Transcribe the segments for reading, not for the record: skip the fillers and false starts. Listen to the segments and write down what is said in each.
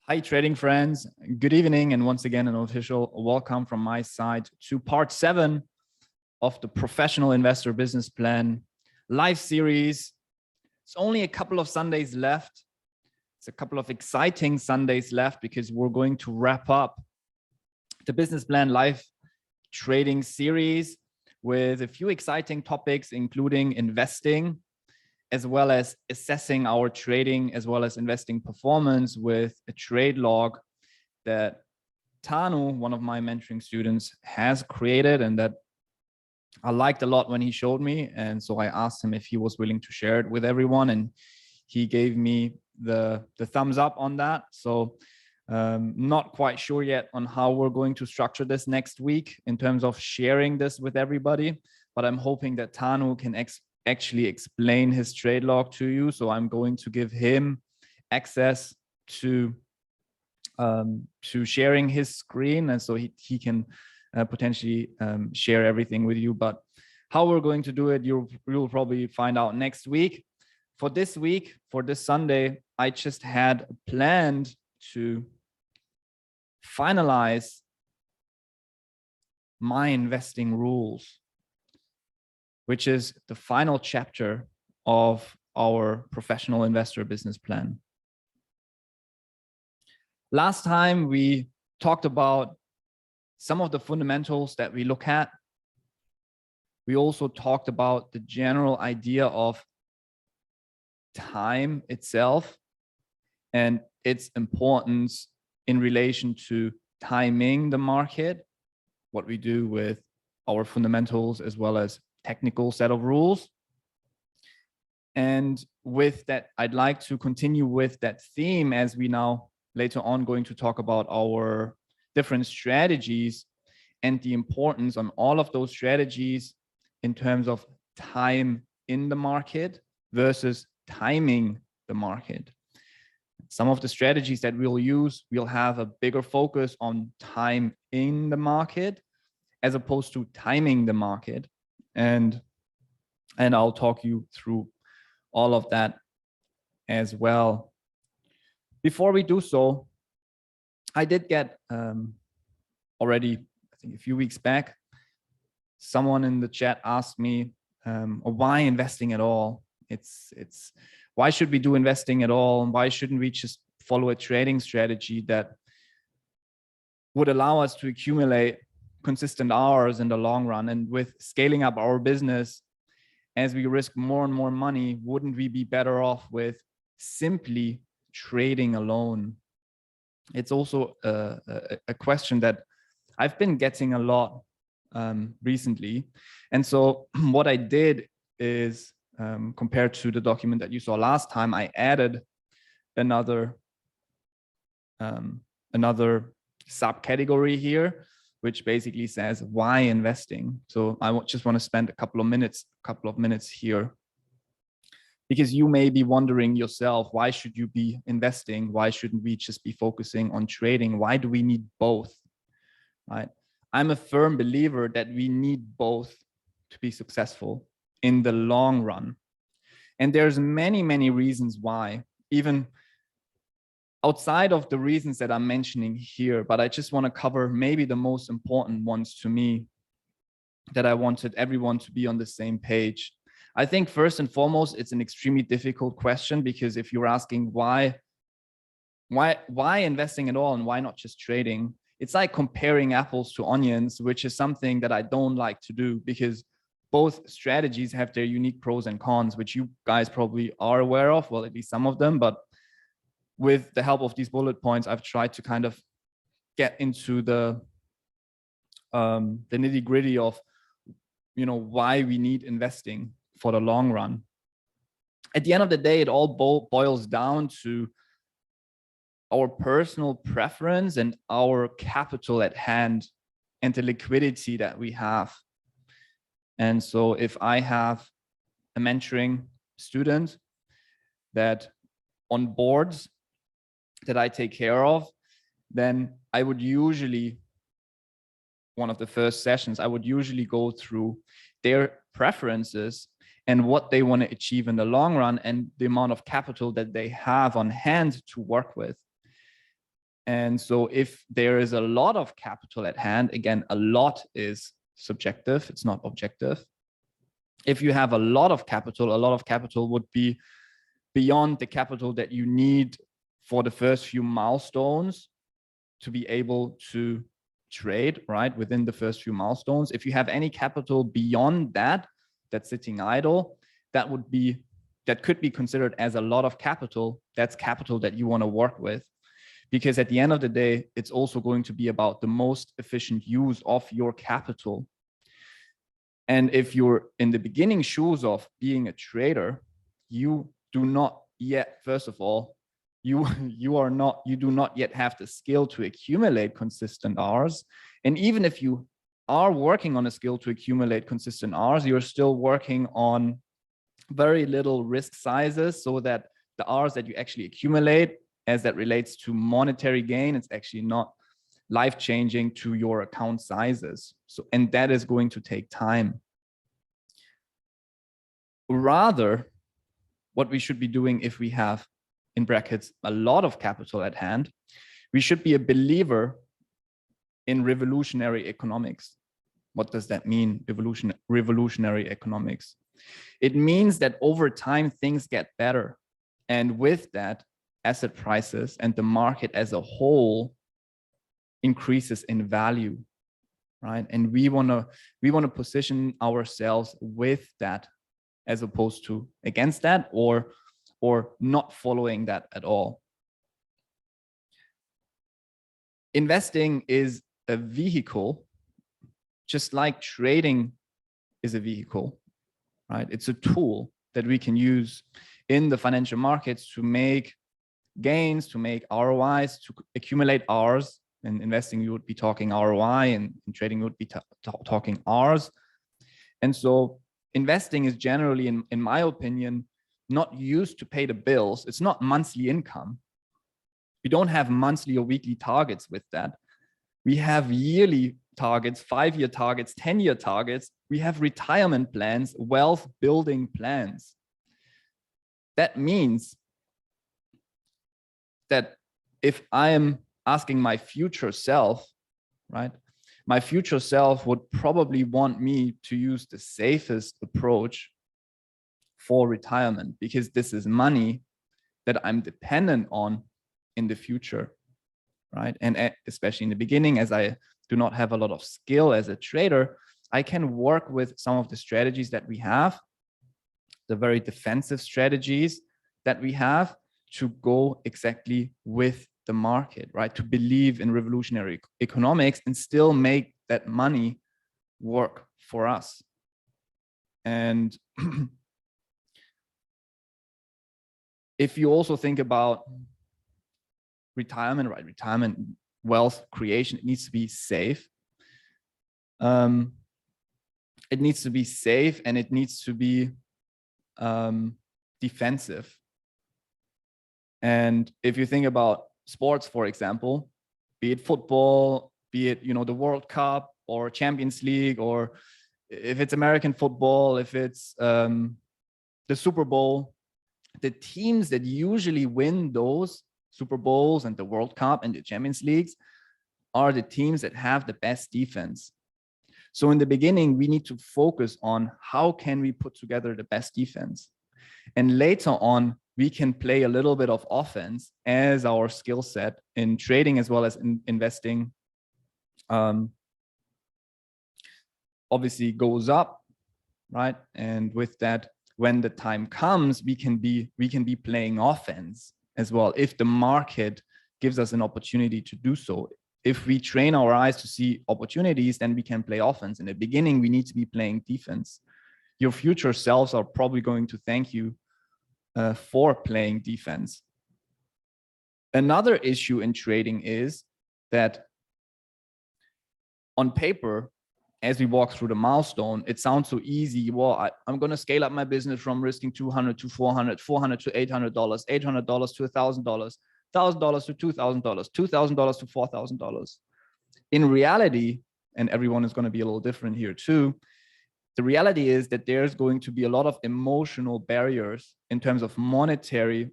Hi, trading friends. Good evening. And once again, an official welcome from my side to part 7 of the Professional Investor Business Plan live series. It's only a couple of Sundays left. It's a couple of exciting Sundays left because we're going to wrap up the Business Plan live trading series with a few exciting topics, including investing, as well as assessing our trading, as well as investing performance with a trade log that Tanu, one of my mentoring students, has created and that I liked a lot when he showed me. And so I asked him if he was willing to share it with everyone, and he gave me the thumbs up on that. So not quite sure yet on how we're going to structure this next week in terms of sharing this with everybody, but I'm hoping that Tanu can actually explain his trade log to you. So I'm going to give him access to sharing his screen, and so he can potentially share everything with you. But how we're going to do it, you'll probably find out next week. For this week, for this Sunday, I just had planned to finalize my investing rules, which is the final chapter of our Professional Investor Business Plan. Last time we talked about some of the fundamentals that we look at. We also talked about the general idea of time itself and its importance in relation to timing the market, what we do with our fundamentals as well as technical set of rules. And with that, I'd like to continue with that theme as we now later on going to talk about our different strategies and the importance on all of those strategies in terms of time in the market versus timing the market. Some of the strategies that we'll use, we'll have a bigger focus on time in the market as opposed to timing the market. And I'll talk you through all of that as well. Before we do so, I did get already, I think a few weeks back, someone in the chat asked me, why investing at all? It's why should we do investing at all? And why shouldn't we just follow a trading strategy that would allow us to accumulate consistent hours in the long run? And with scaling up our business, as we risk more and more money, wouldn't we be better off with simply trading alone? It's also a question that I've been getting a lot recently. And so what I did is, compared to the document that you saw last time, I added another subcategory here, which basically says why investing. So I just want to spend a couple of minutes here, because you may be wondering yourself, why should you be investing? Why shouldn't we just be focusing on trading? Why do we need both? Right? I'm a firm believer that we need both to be successful in the long run. And there's many, many reasons why, even outside of the reasons that I'm mentioning here, but I just want to cover maybe the most important ones to me that I wanted everyone to be on the same page. I think first and foremost, it's an extremely difficult question, because if you're asking why investing at all and why not just trading, it's like comparing apples to onions, which is something that I don't like to do, because both strategies have their unique pros and cons, which you guys probably are aware of, well, at least some of them. But with the help of these bullet points, I've tried to kind of get into the nitty gritty of, why we need investing for the long run. At the end of the day, it all boils down to our personal preference and our capital at hand and the liquidity that we have. And so if I have a mentoring student that on boards that I take care of, then I would usually, one of the first sessions, I would usually go through their preferences and what they want to achieve in the long run and the amount of capital that they have on hand to work with. And so if there is a lot of capital at hand, again, a lot is subjective, it's not objective. If you have a lot of capital would be beyond the capital that you need for the first few milestones to be able to trade, right? Within the first few milestones. If you have any capital beyond that, that's sitting idle, that could be considered as a lot of capital. That's capital that you want to work with. Because at the end of the day, it's also going to be about the most efficient use of your capital. And if you're in the beginning shoes of being a trader, you do not yet, first of all, you do not yet have the skill to accumulate consistent hours. And even if you are working on a skill to accumulate consistent hours, you're still working on very little risk sizes, so that the hours that you actually accumulate, as that relates to monetary gain, it's actually not life-changing to your account sizes. So, and that is going to take time. Rather, what we should be doing if we have, in brackets, a lot of capital at hand, we should be a believer in revolutionary economics. What does that mean, revolutionary economics? It means that over time, things get better. And with that, asset prices and the market as a whole increases in value, right? And we want to position ourselves with that, as opposed to against that, or not following that at all. Investing is a vehicle, just like trading is a vehicle, right? It's a tool that we can use in the financial markets to make gains, to make ROIs, to accumulate Rs. In investing, you would be talking ROI, and in trading, you would be talking Rs. And so investing is generally, in my opinion, not used to pay the bills. It's not monthly income. We don't have monthly or weekly targets with that. We have yearly targets, 5-year targets, 10-year targets. We have retirement plans, wealth building plans. That means that if I am asking my future self, right, my future self would probably want me to use the safest approach for retirement, because this is money that I'm dependent on in the future, right? And especially in the beginning, as I do not have a lot of skill as a trader, I can work with some of the strategies that we have, the very defensive strategies that we have, to go exactly with the market, right? To believe in revolutionary economics and still make that money work for us. And if you also think about retirement, right? Retirement wealth creation, it needs to be safe. It needs to be safe, and it needs to be defensive. And if you think about sports, for example, be it football, be it, the World Cup or Champions League, or if it's American football, if it's the Super Bowl, the teams that usually win those Super Bowls and the World Cup and the Champions Leagues are the teams that have the best defense. So in the beginning, we need to focus on how can we put together the best defense. And later on, we can play a little bit of offense as our skill set in trading as well as in investing obviously goes up, right? And with that, when the time comes, we can be playing offense as well, if the market gives us an opportunity to do so. If we train our eyes to see opportunities, then we can play offense. In the beginning, we need to be playing defense. Your future selves are probably going to thank you for playing defense. Another issue in trading is that on paper, as we walk through the milestone, it sounds so easy. Well, I'm going to scale up my business from risking $200 to $400, $400 to $800, $800 to $1,000, $1,000 to $2,000, $2,000 to $4,000. In reality, and everyone is going to be a little different here too, the reality is that there's going to be a lot of emotional barriers in terms of monetary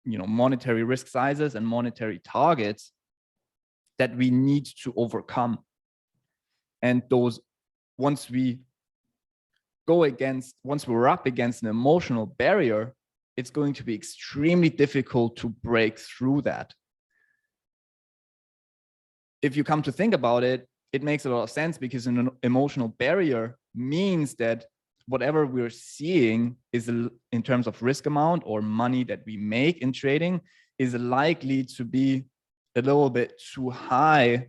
risk sizes and monetary targets that we need to overcome. And those, once we're up against an emotional barrier, it's going to be extremely difficult to break through that. If you come to think about it, it makes a lot of sense, because an emotional barrier means that whatever we're seeing is, in terms of risk amount or money that we make in trading, is likely to be a little bit too high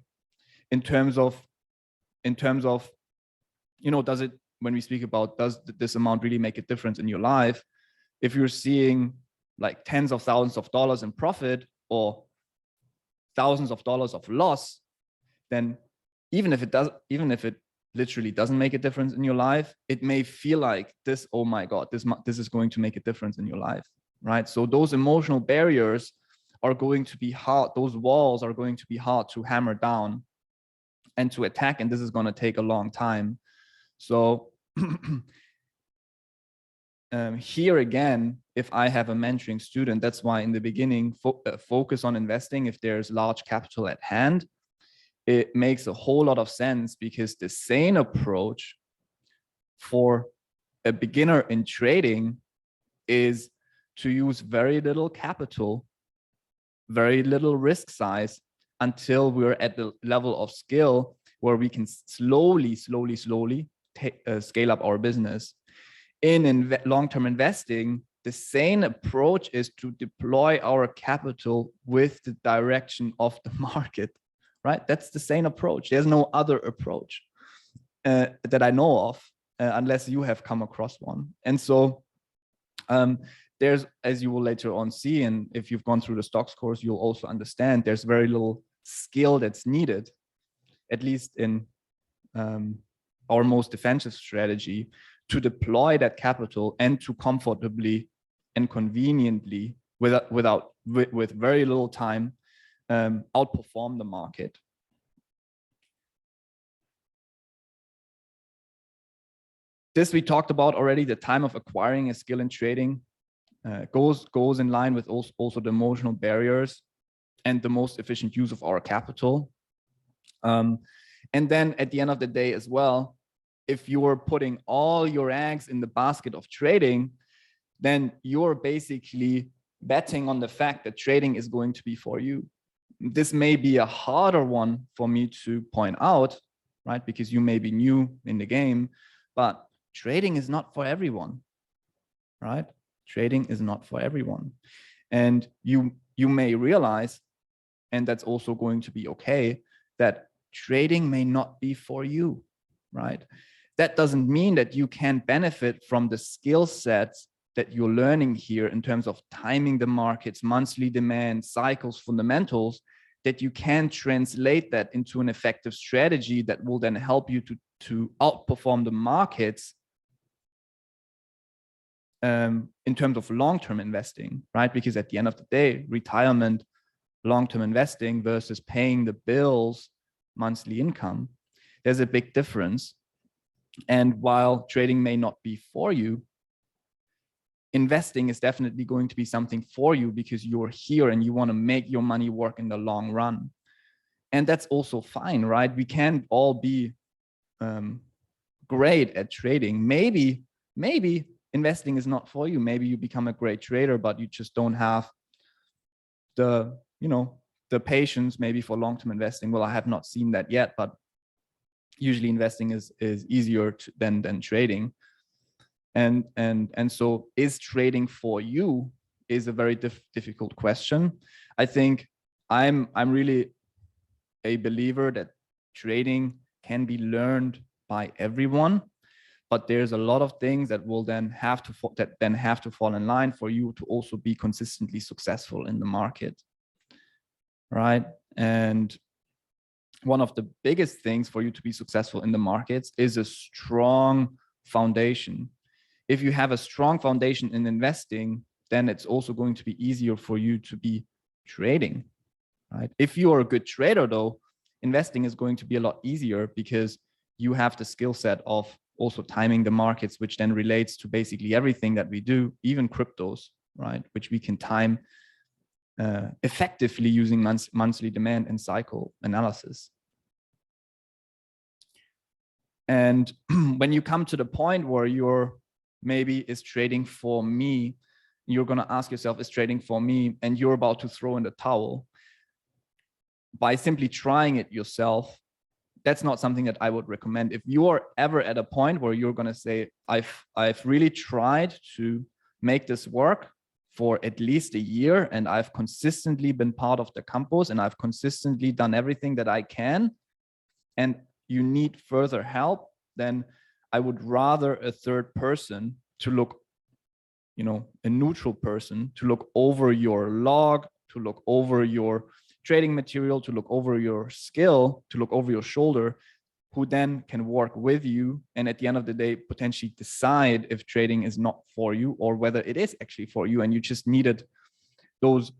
in terms of, you know, does it, when we speak about, does this amount really make a difference in your life? If you're seeing like tens of thousands of dollars in profit or thousands of dollars of loss, then even if it literally doesn't make a difference in your life, it may feel like this, oh my God, this is going to make a difference in your life, right? So those emotional barriers are going to be hard. Those walls are going to be hard to hammer down and to attack, and this is going to take a long time. So here again, if I have a mentoring student, that's why in the beginning, focus on investing if there's large capital at hand. It makes a whole lot of sense, because the sane approach for a beginner in trading is to use very little capital, very little risk size, until we're at the level of skill where we can slowly scale up our business. In long-term investing, the same approach is to deploy our capital with the direction of the market, right? That's the same approach. There's no other approach that I know of, unless you have come across one. And so there's, as you will later on see, and if you've gone through the stocks course, you'll also understand there's very little skill that's needed, at least in our most defensive strategy, to deploy that capital and to comfortably and conveniently, with very little time, outperform the market. This we talked about already. The time of acquiring a skill in trading goes in line with also the emotional barriers and the most efficient use of our capital. And then at the end of the day as well, if you're putting all your eggs in the basket of trading, then you're basically betting on the fact that trading is going to be for you. This may be a harder one for me to point out, right? Because you may be new in the game, but trading is not for everyone, right? Trading is not for everyone. And you may realize, and that's also going to be okay, that trading may not be for you, right? That doesn't mean that you can't benefit from the skill sets that you're learning here in terms of timing the markets, monthly demand, cycles, fundamentals, that you can translate that into an effective strategy that will then help you to outperform the markets in terms of long-term investing, right? Because at the end of the day, retirement, long-term investing versus paying the bills, monthly income, there's a big difference. And while trading may not be for you, investing is definitely going to be something for you, because you're here and you want to make your money work in the long run. And that's also fine, right? We can't all be great at trading. Maybe investing is not for you. Maybe you become a great trader, but you just don't have the, the patience maybe for long-term investing. Well, I have not seen that yet, but usually investing is easier than trading. And so is trading for you is a very difficult question. I think I'm really a believer that trading can be learned by everyone, but there's a lot of things that will then have to fall in line for you to also be consistently successful in the market, right? And one of the biggest things for you to be successful in the markets is a strong foundation. If you have a strong foundation in investing, then it's also going to be easier for you to be trading, right? If you are a good trader though, investing is going to be a lot easier, because you have the skill set of also timing the markets, which then relates to basically everything that we do, even cryptos, right? Which we can time effectively using monthly demand and cycle analysis. And when you come to the point where you're maybe is trading for me, you're going to ask yourself, is trading for me? And you're about to throw in the towel. By simply trying it yourself, that's not something that I would recommend. If you are ever at a point where you're going to say, I've really tried to make this work for at least a year, and I've consistently been part of the campus, and I've consistently done everything that I can, and you need further help, then I would rather a third person to look, a neutral person to look over your log, to look over your trading material, to look over your skill, to look over your shoulder, who then can work with you. And at the end of the day, potentially decide if trading is not for you or whether it is actually for you. And you just needed those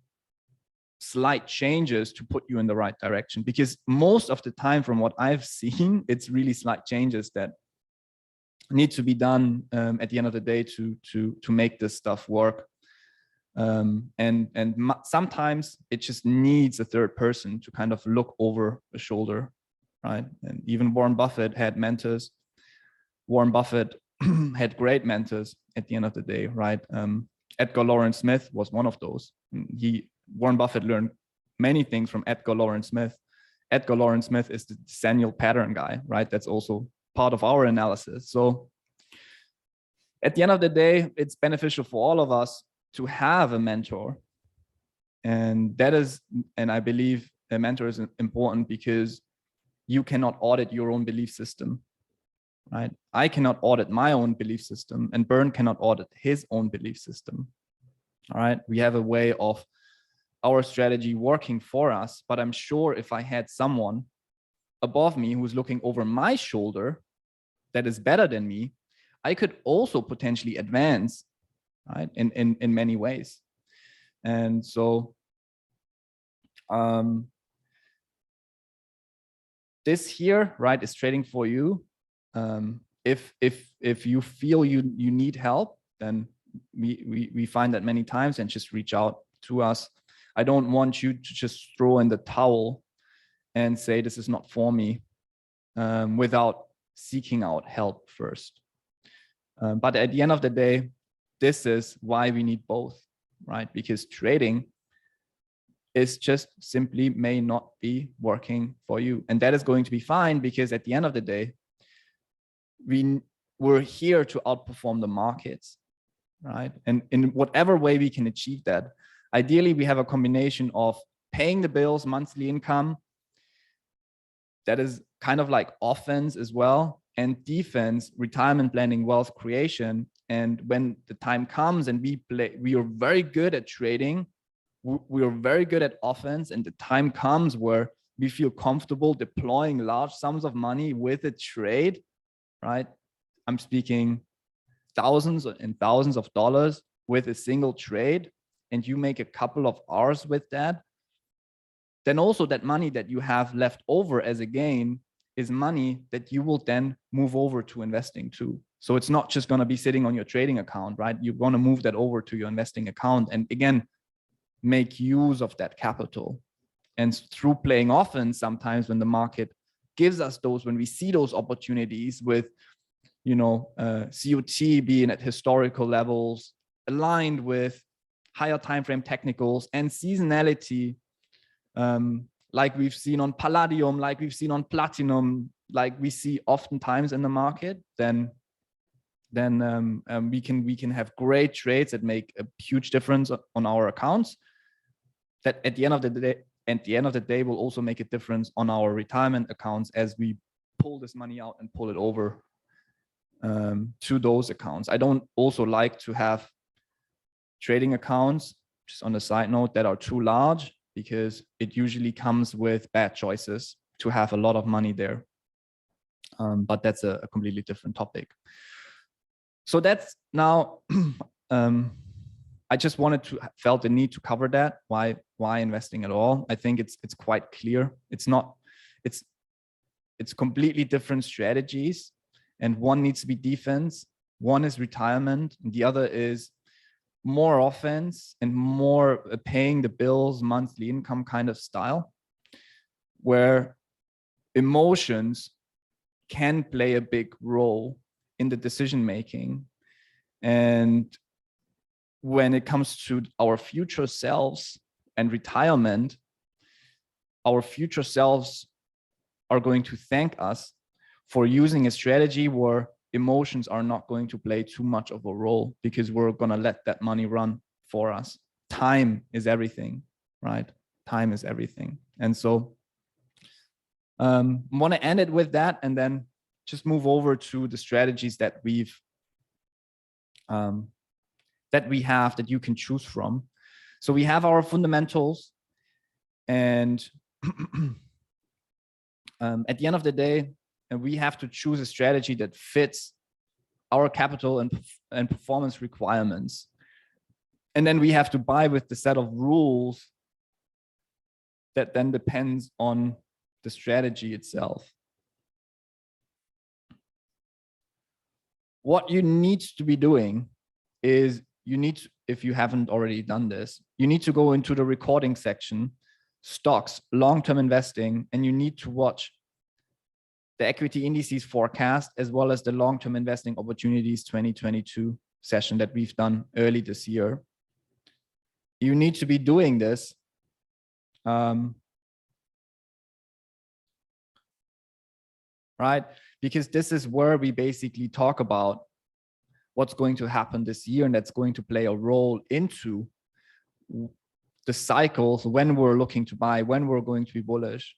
slight changes to put you in the right direction, because most of the time from what I've seen, it's really slight changes that need to be done at the end of the day to make this stuff work. And sometimes it just needs a third person to kind of look over the shoulder, right? And even Warren Buffett had mentors. Warren Buffett had great mentors at the end of the day, right? Edgar Lawrence Smith was one of those. Warren Buffett learned many things from Edgar Lawrence Smith. Edgar Lawrence Smith is the decennial pattern guy, right? That's also part of our analysis. So at the end of the day, it's beneficial for all of us to have a mentor. And I believe a mentor is important because you cannot audit your own belief system, right? I cannot audit my own belief system, and Bernd cannot audit his own belief system. All right, we have a way of our strategy working for us, but I'm sure if I had someone above me who's looking over my shoulder that is better than me, I could also potentially advance, right, in many ways. And so this here, right, is trading for you. If you feel you need help, then we find that many times, and just reach out to us. I don't want you to just throw in the towel and say, this is not for me, without seeking out help first. But at the end of the day, this is why we need both, right? Because trading is just simply may not be working for you. And that is going to be fine, because at the end of the day, we're here to outperform the markets, right? And in whatever way we can achieve that, ideally, we have a combination of paying the bills, monthly income, that is kind of like offense as well, and defense, retirement planning, wealth creation. And when the time comes and we are very good at trading, we are very good at offense, and the time comes where we feel comfortable deploying large sums of money with a trade, right? I'm speaking thousands and thousands of dollars with a single trade, and you make a couple of hours with that, then also that money that you have left over as a gain is money that you will then move over to investing too. So it's not just going to be sitting on your trading account, right? You're going to move that over to your investing account, and again, make use of that capital. And through playing offense, sometimes when the market gives us those, when we see those opportunities with, COT being at historical levels, aligned with higher time frame technicals and seasonality, like we've seen on palladium, like we've seen on platinum, like we see oftentimes in the market, then we can have great trades that make a huge difference on our accounts, that at the end of the day will also make a difference on our retirement accounts as we pull this money out and pull it over to those accounts. I don't also like to have trading accounts, just on a side note, that are too large, because it usually comes with bad choices to have a lot of money there. But that's a completely different topic. So that's now, I just felt the need to cover that. Why investing at all? I think it's quite clear. It's completely different strategies, and one needs to be defense, one is retirement, and the other is more offense and more paying the bills, monthly income kind of style, where emotions can play a big role in the decision making. And when it comes to our future selves and retirement, our future selves are going to thank us for using a strategy where emotions are not going to play too much of a role, because we're going to let that money run for us. Time is everything, right? Time is everything. And so I want to end it with that, and then just move over to the strategies that we have that you can choose from. So we have our fundamentals, and at the end of the day, we have to choose a strategy that fits our capital and performance requirements. And then we have to buy with the set of rules that then depends on the strategy itself. What you need to be doing is you need to, if you haven't already done this, you need to go into the recording section, stocks, long-term investing, and you need to watch the equity indices forecast, as well as the long-term investing opportunities 2022 session that we've done early this year. You need to be doing this right? Because this is where we basically talk about what's going to happen this year, and that's going to play a role into the cycles when we're looking to buy, when we're going to be bullish,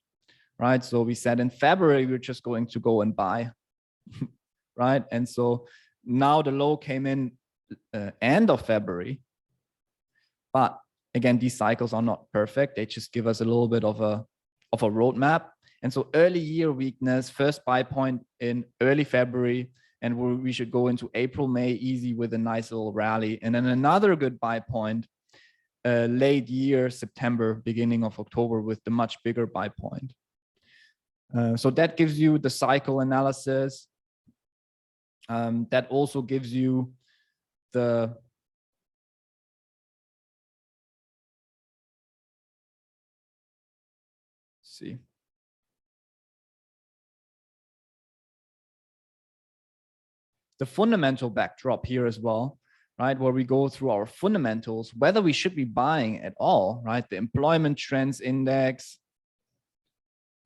right? So we said in February, we're just going to go and buy, right? And so now the low came in end of February, but again, these cycles are not perfect. They just give us a little bit of a roadmap. And so early year weakness, first buy point in early February, and we should go into April, May easy with a nice little rally. And then another good buy point, late year, September, beginning of October, with the much bigger buy point. So that gives you the cycle analysis. That also gives you the the fundamental backdrop here as well, right? Where we go through our fundamentals, whether we should be buying at all, right? The employment trends index,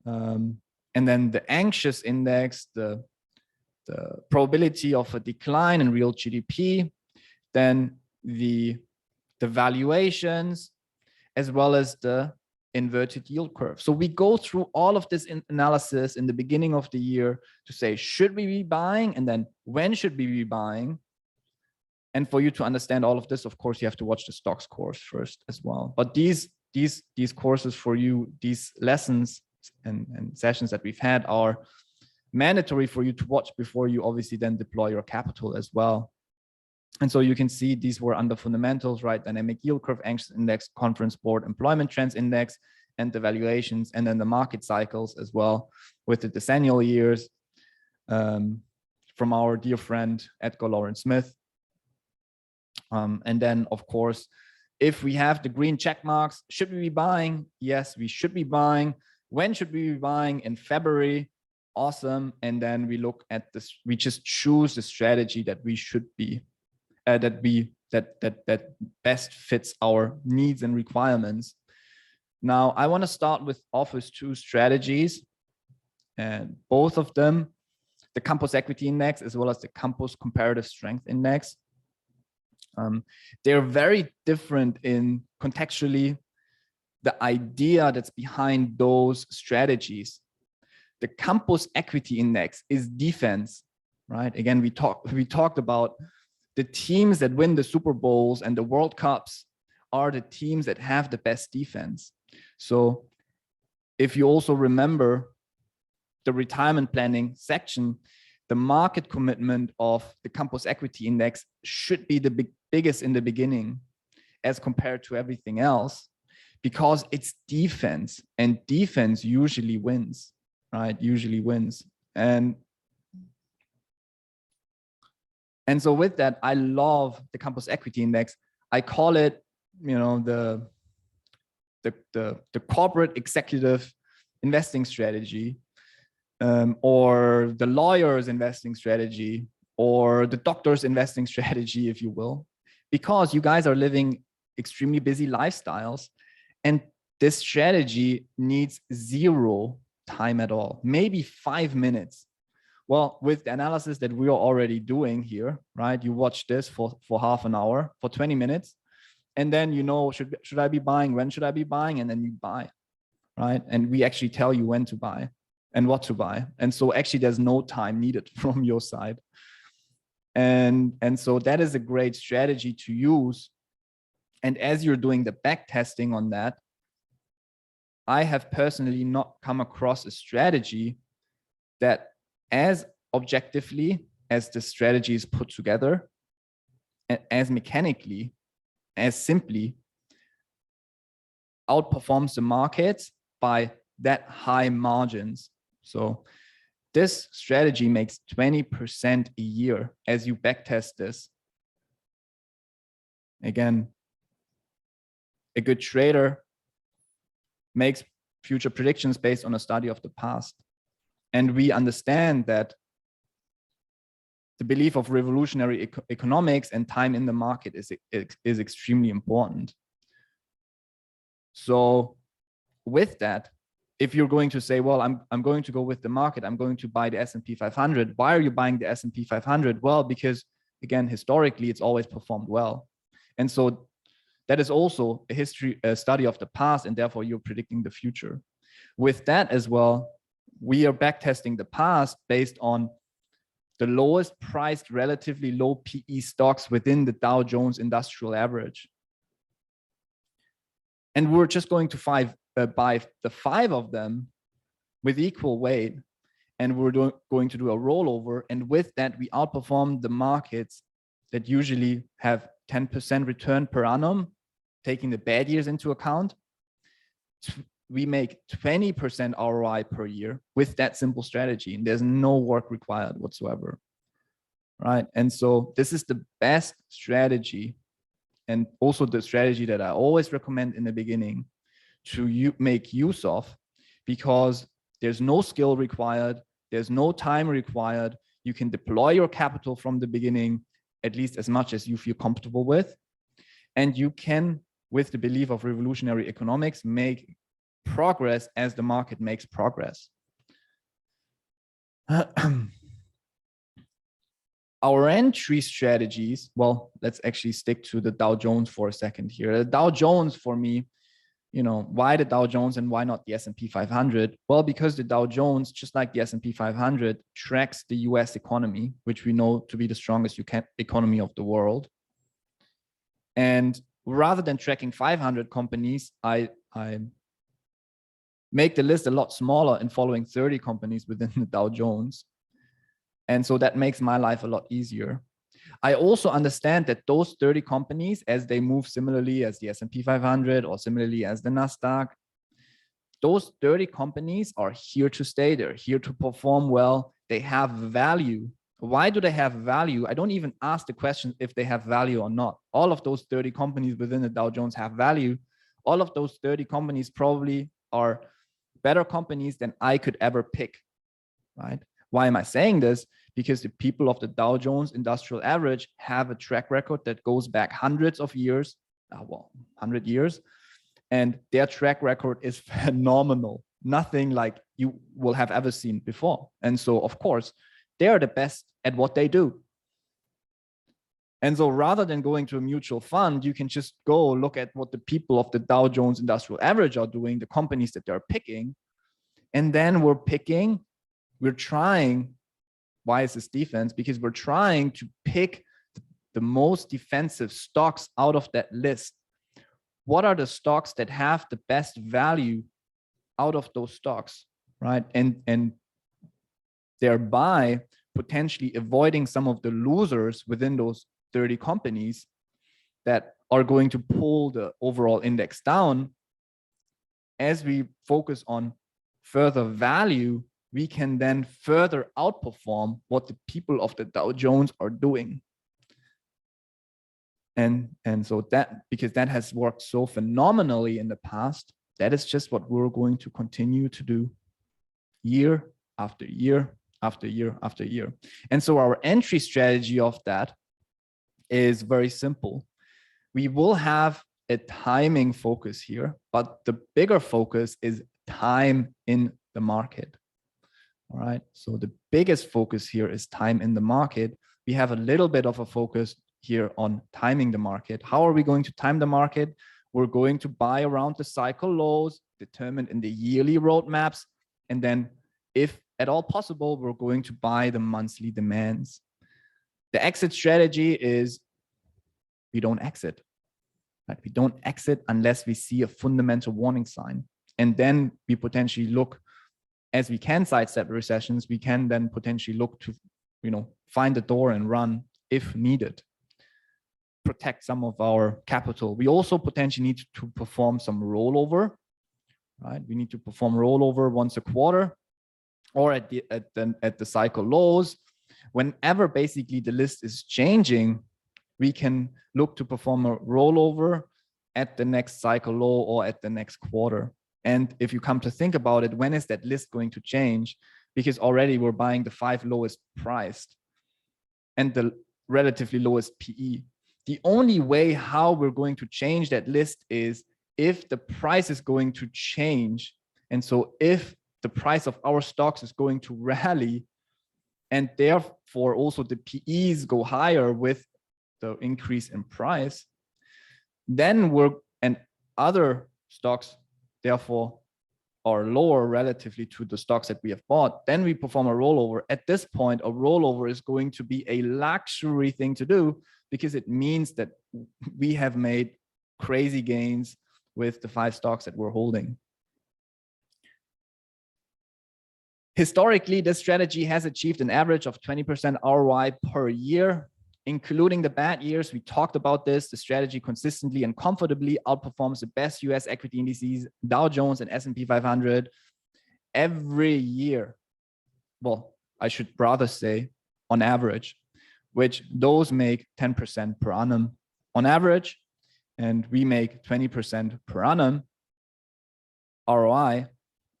and then the anxious index, the probability of a decline in real GDP, then the valuations, as well as the inverted yield curve. So we go through all of this analysis in the beginning of the year to say, should we be buying? And then when should we be buying? And for you to understand all of this, of course, you have to watch the stocks course first as well. But these courses for you, these lessons and sessions that we've had are mandatory for you to watch before you obviously then deploy your capital as well. And so you can see these were under fundamentals, right? Dynamic yield curve, anxious index, conference board, employment trends index, and the valuations, and then the market cycles as well with the decennial years from our dear friend, Edgar Lawrence Smith. And then, of course, if we have the green check marks, should we be buying? Yes, we should be buying. When should we be buying? In February. Awesome. And then we look at this, we just choose the strategy that we should be, that best fits our needs and requirements. Now, I want to start with Office 2 strategies, and both of them, the Campus Equity Index as well as the Campus Comparative Strength Index. They're very different in contextually the idea that's behind those strategies. The Campus Equity Index is defense, right? Again, we talked about the teams that win the Super Bowls and the World Cups are the teams that have the best defense. So if you also remember the retirement planning section, the market commitment of the Campus Equity Index should be the biggest in the beginning as compared to everything else, because it's defense, and defense usually wins, right? Usually wins. And so with that, I love the Campus Equity Index. I call it, you know, the corporate executive investing strategy, or the lawyer's investing strategy, or the doctor's investing strategy, if you will, because you guys are living extremely busy lifestyles, and this strategy needs zero time at all, maybe 5 minutes. Well, with the analysis that we are already doing here, right? You watch this for half an hour, for 20 minutes, and then you know, should I be buying? When should I be buying? And then you buy, right? And we actually tell you when to buy and what to buy. And so actually there's no time needed from your side. And so that is a great strategy to use. And as you're doing the back testing on that, I have personally not come across a strategy that as objectively as the strategy is put together, and as mechanically, as simply outperforms the markets by that high margins. So this strategy makes 20% a year as you backtest this. Again, a good trader makes future predictions based on a study of the past. And we understand that the belief of revolutionary economics and time in the market is extremely important. So with that, if you're going to say, well, I'm going to go with the market, I'm going to buy the S&P 500. Why are you buying the S&P 500? Well, because again, historically, it's always performed well. And so that is also a study of the past, and therefore you're predicting the future. With that as well, we are backtesting the past based on the lowest priced, relatively low PE stocks within the Dow Jones Industrial Average. And we're just going to buy the 5 of them with equal weight, and we're going to do a rollover. And with that, we outperform the markets that usually have 10% return per annum, taking the bad years into account. We make 20% ROI per year with that simple strategy, and there's no work required whatsoever, right? And so this is the best strategy, and also the strategy that I always recommend in the beginning to make use of, because there's no skill required, there's no time required. You can deploy your capital from the beginning, at least as much as you feel comfortable with, and you can, with the belief of revolutionary economics, make progress as the market makes progress. Our entry strategies, well, let's actually stick to the Dow Jones for a second here. The Dow Jones, for me, you know, why the Dow Jones and why not the S&P 500? Well, because the Dow Jones, just like the S&P 500, tracks the US economy, which we know to be the strongest economy of the world. And rather than tracking 500 companies, I make the list a lot smaller and following 30 companies within the Dow Jones. And so that makes my life a lot easier. I also understand that those 30 companies, as they move similarly as the S&P 500 or similarly as the Nasdaq, those 30 companies are here to stay. They're here to perform well. They have value. Why do they have value? I don't even ask the question if they have value or not. All of those 30 companies within the Dow Jones have value. All of those 30 companies probably are better companies than I could ever pick, right? Why am I saying this? Because the people of the Dow Jones Industrial Average have a track record that goes back hundreds of years, 100 years, and their track record is phenomenal. Nothing like you will have ever seen before. And so, of course, they are the best at what they do. And so rather than going to a mutual fund, you can just go look at what the people of the Dow Jones Industrial Average are doing, the companies that they're picking. And then we're trying, why is this defense? Because we're trying to pick the most defensive stocks out of that list. What are the stocks that have the best value out of those stocks, right? And thereby potentially avoiding some of the losers within those 30 companies that are going to pull the overall index down. As we focus on further value, we can then further outperform what the people of the Dow Jones are doing. And so that, because that has worked so phenomenally in the past, that is just what we're going to continue to do year after year after year after year. And so our entry strategy of that is very simple. We will have a timing focus here, but the bigger focus is time in the market. All right. So the biggest focus here is time in the market. We have a little bit of a focus here on timing the market. How are we going to time the market? We're going to buy around the cycle lows determined in the yearly roadmaps. And then if at all possible, we're going to buy the monthly demands. The exit strategy is we don't exit. Right? We don't exit unless we see a fundamental warning sign. And then we potentially look, as we can sidestep recessions, we can then potentially look to, find the door and run if needed. Protect some of our capital. We also potentially need to perform some rollover, right? We need to perform rollover once a quarter or at the cycle lows. Whenever basically the list is changing, we can look to perform a rollover at the next cycle low or at the next quarter. And if you come to think about it, when is that list going to change? Because already we're buying the 5 lowest priced and the relatively lowest PE. The only way how we're going to change that list is if the price is going to change. And so if the price of our stocks is going to rally and therefore also the PEs go higher with the increase in price, then and other stocks therefore are lower relatively to the stocks that we have bought, then we perform a rollover. At this point, a rollover is going to be a luxury thing to do because it means that we have made crazy gains with the 5 stocks that we're holding. Historically, this strategy has achieved an average of 20% ROI per year, including the bad years. We talked about this. The strategy consistently and comfortably outperforms the best US equity indices, Dow Jones and S&P 500 every year. Well, I should rather say on average, which those make 10% per annum on average, and we make 20% per annum ROI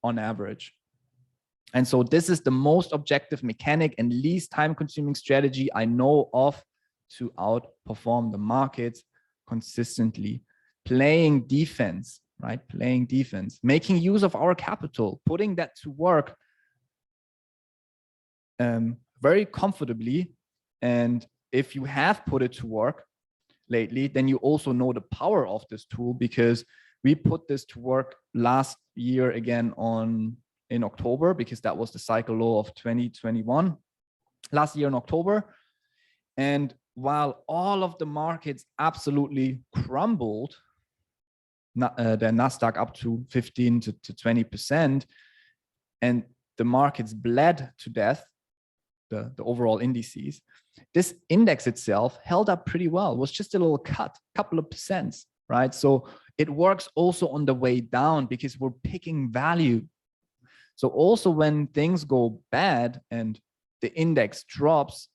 on average. And so this is the most objective mechanic and least time-consuming strategy I know of to outperform the markets consistently. Playing defense, right? Playing defense, making use of our capital, putting that to work very comfortably. And if you have put it to work lately, then you also know the power of this tool, because we put this to work last year again in October, because that was the cycle low of 2021 last year in October. And while all of the markets absolutely crumbled, the Nasdaq up to 15 to 20%, and the markets bled to death, the overall indices, this index itself held up pretty well. It was just a little cut, couple of percents, right? So it works also on the way down because we're picking value. So also when things go bad and the index drops,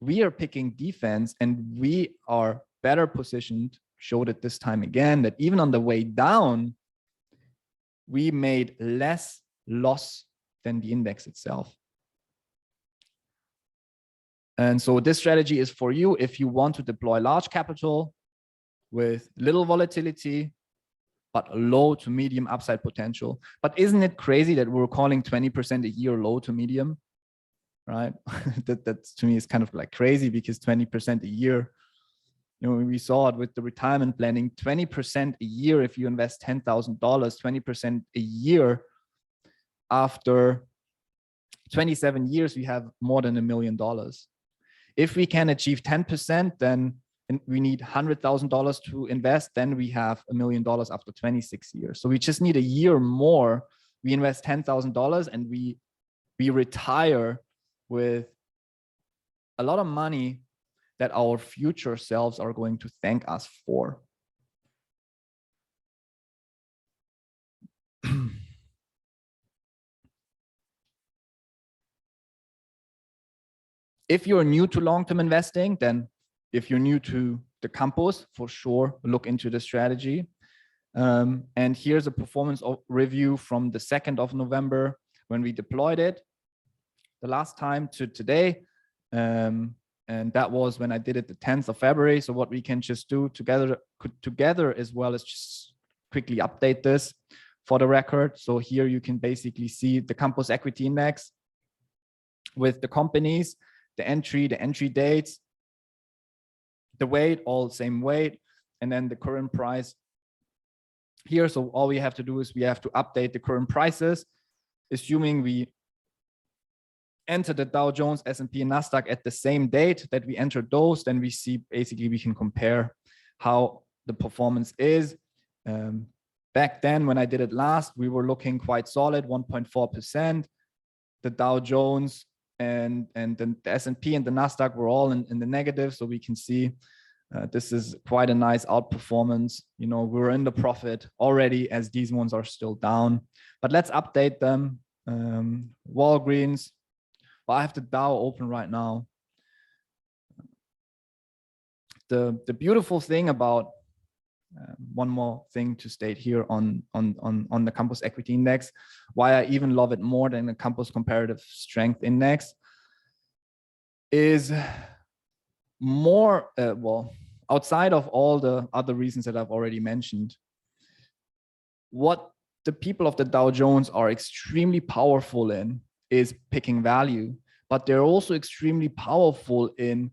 we are picking defense, and we are better positioned. Showed it this time again that even on the way down, we made less loss than the index itself. And so this strategy is for you if you want to deploy large capital with little volatility, but low to medium upside potential. But isn't it crazy that we're calling 20% a year low to medium, right? that to me is kind of like crazy, because 20% a year, we saw it with the retirement planning, 20% a year. If you invest $10,000, 20% a year, after 27 years, we have more than $1 million. If we can achieve 10%, then we need $100,000 to invest. Then we have $1 million after 26 years. So we just need a year more. We invest $10,000 and we retire with a lot of money that our future selves are going to thank us for. If you're new to long-term investing, then if you're new to the campus, for sure, look into the strategy. And here's a performance review from the 2nd of November when we deployed it the last time to today. And that was when I did it the 10th of February. So what we can just do together as well as just quickly update this for the record. So here you can basically see the Campus Equity Index with the companies, the entry dates, the weight, all same weight, and then the current price here. So all we have to do is we have to update the current prices, assuming we enter the Dow Jones, S&P, and Nasdaq at the same date that we entered those. Then we see basically we can compare how the performance is. Back then, when I did it last, we were looking quite solid, 1.4%. The Dow Jones and the S&P and the Nasdaq were all in the negative. So we can see this is quite a nice outperformance. You know, we're in the profit already as these ones are still down. But let's update them. Walgreens. Well, I have the Dow open right now. The beautiful thing about one more thing to state here on the Campus Equity Index, why I even love it more than the Campus Comparative Strength Index, is more, well, outside of all the other reasons that I've already mentioned, what the people of the Dow Jones are extremely powerful in is picking value, but they're also extremely powerful in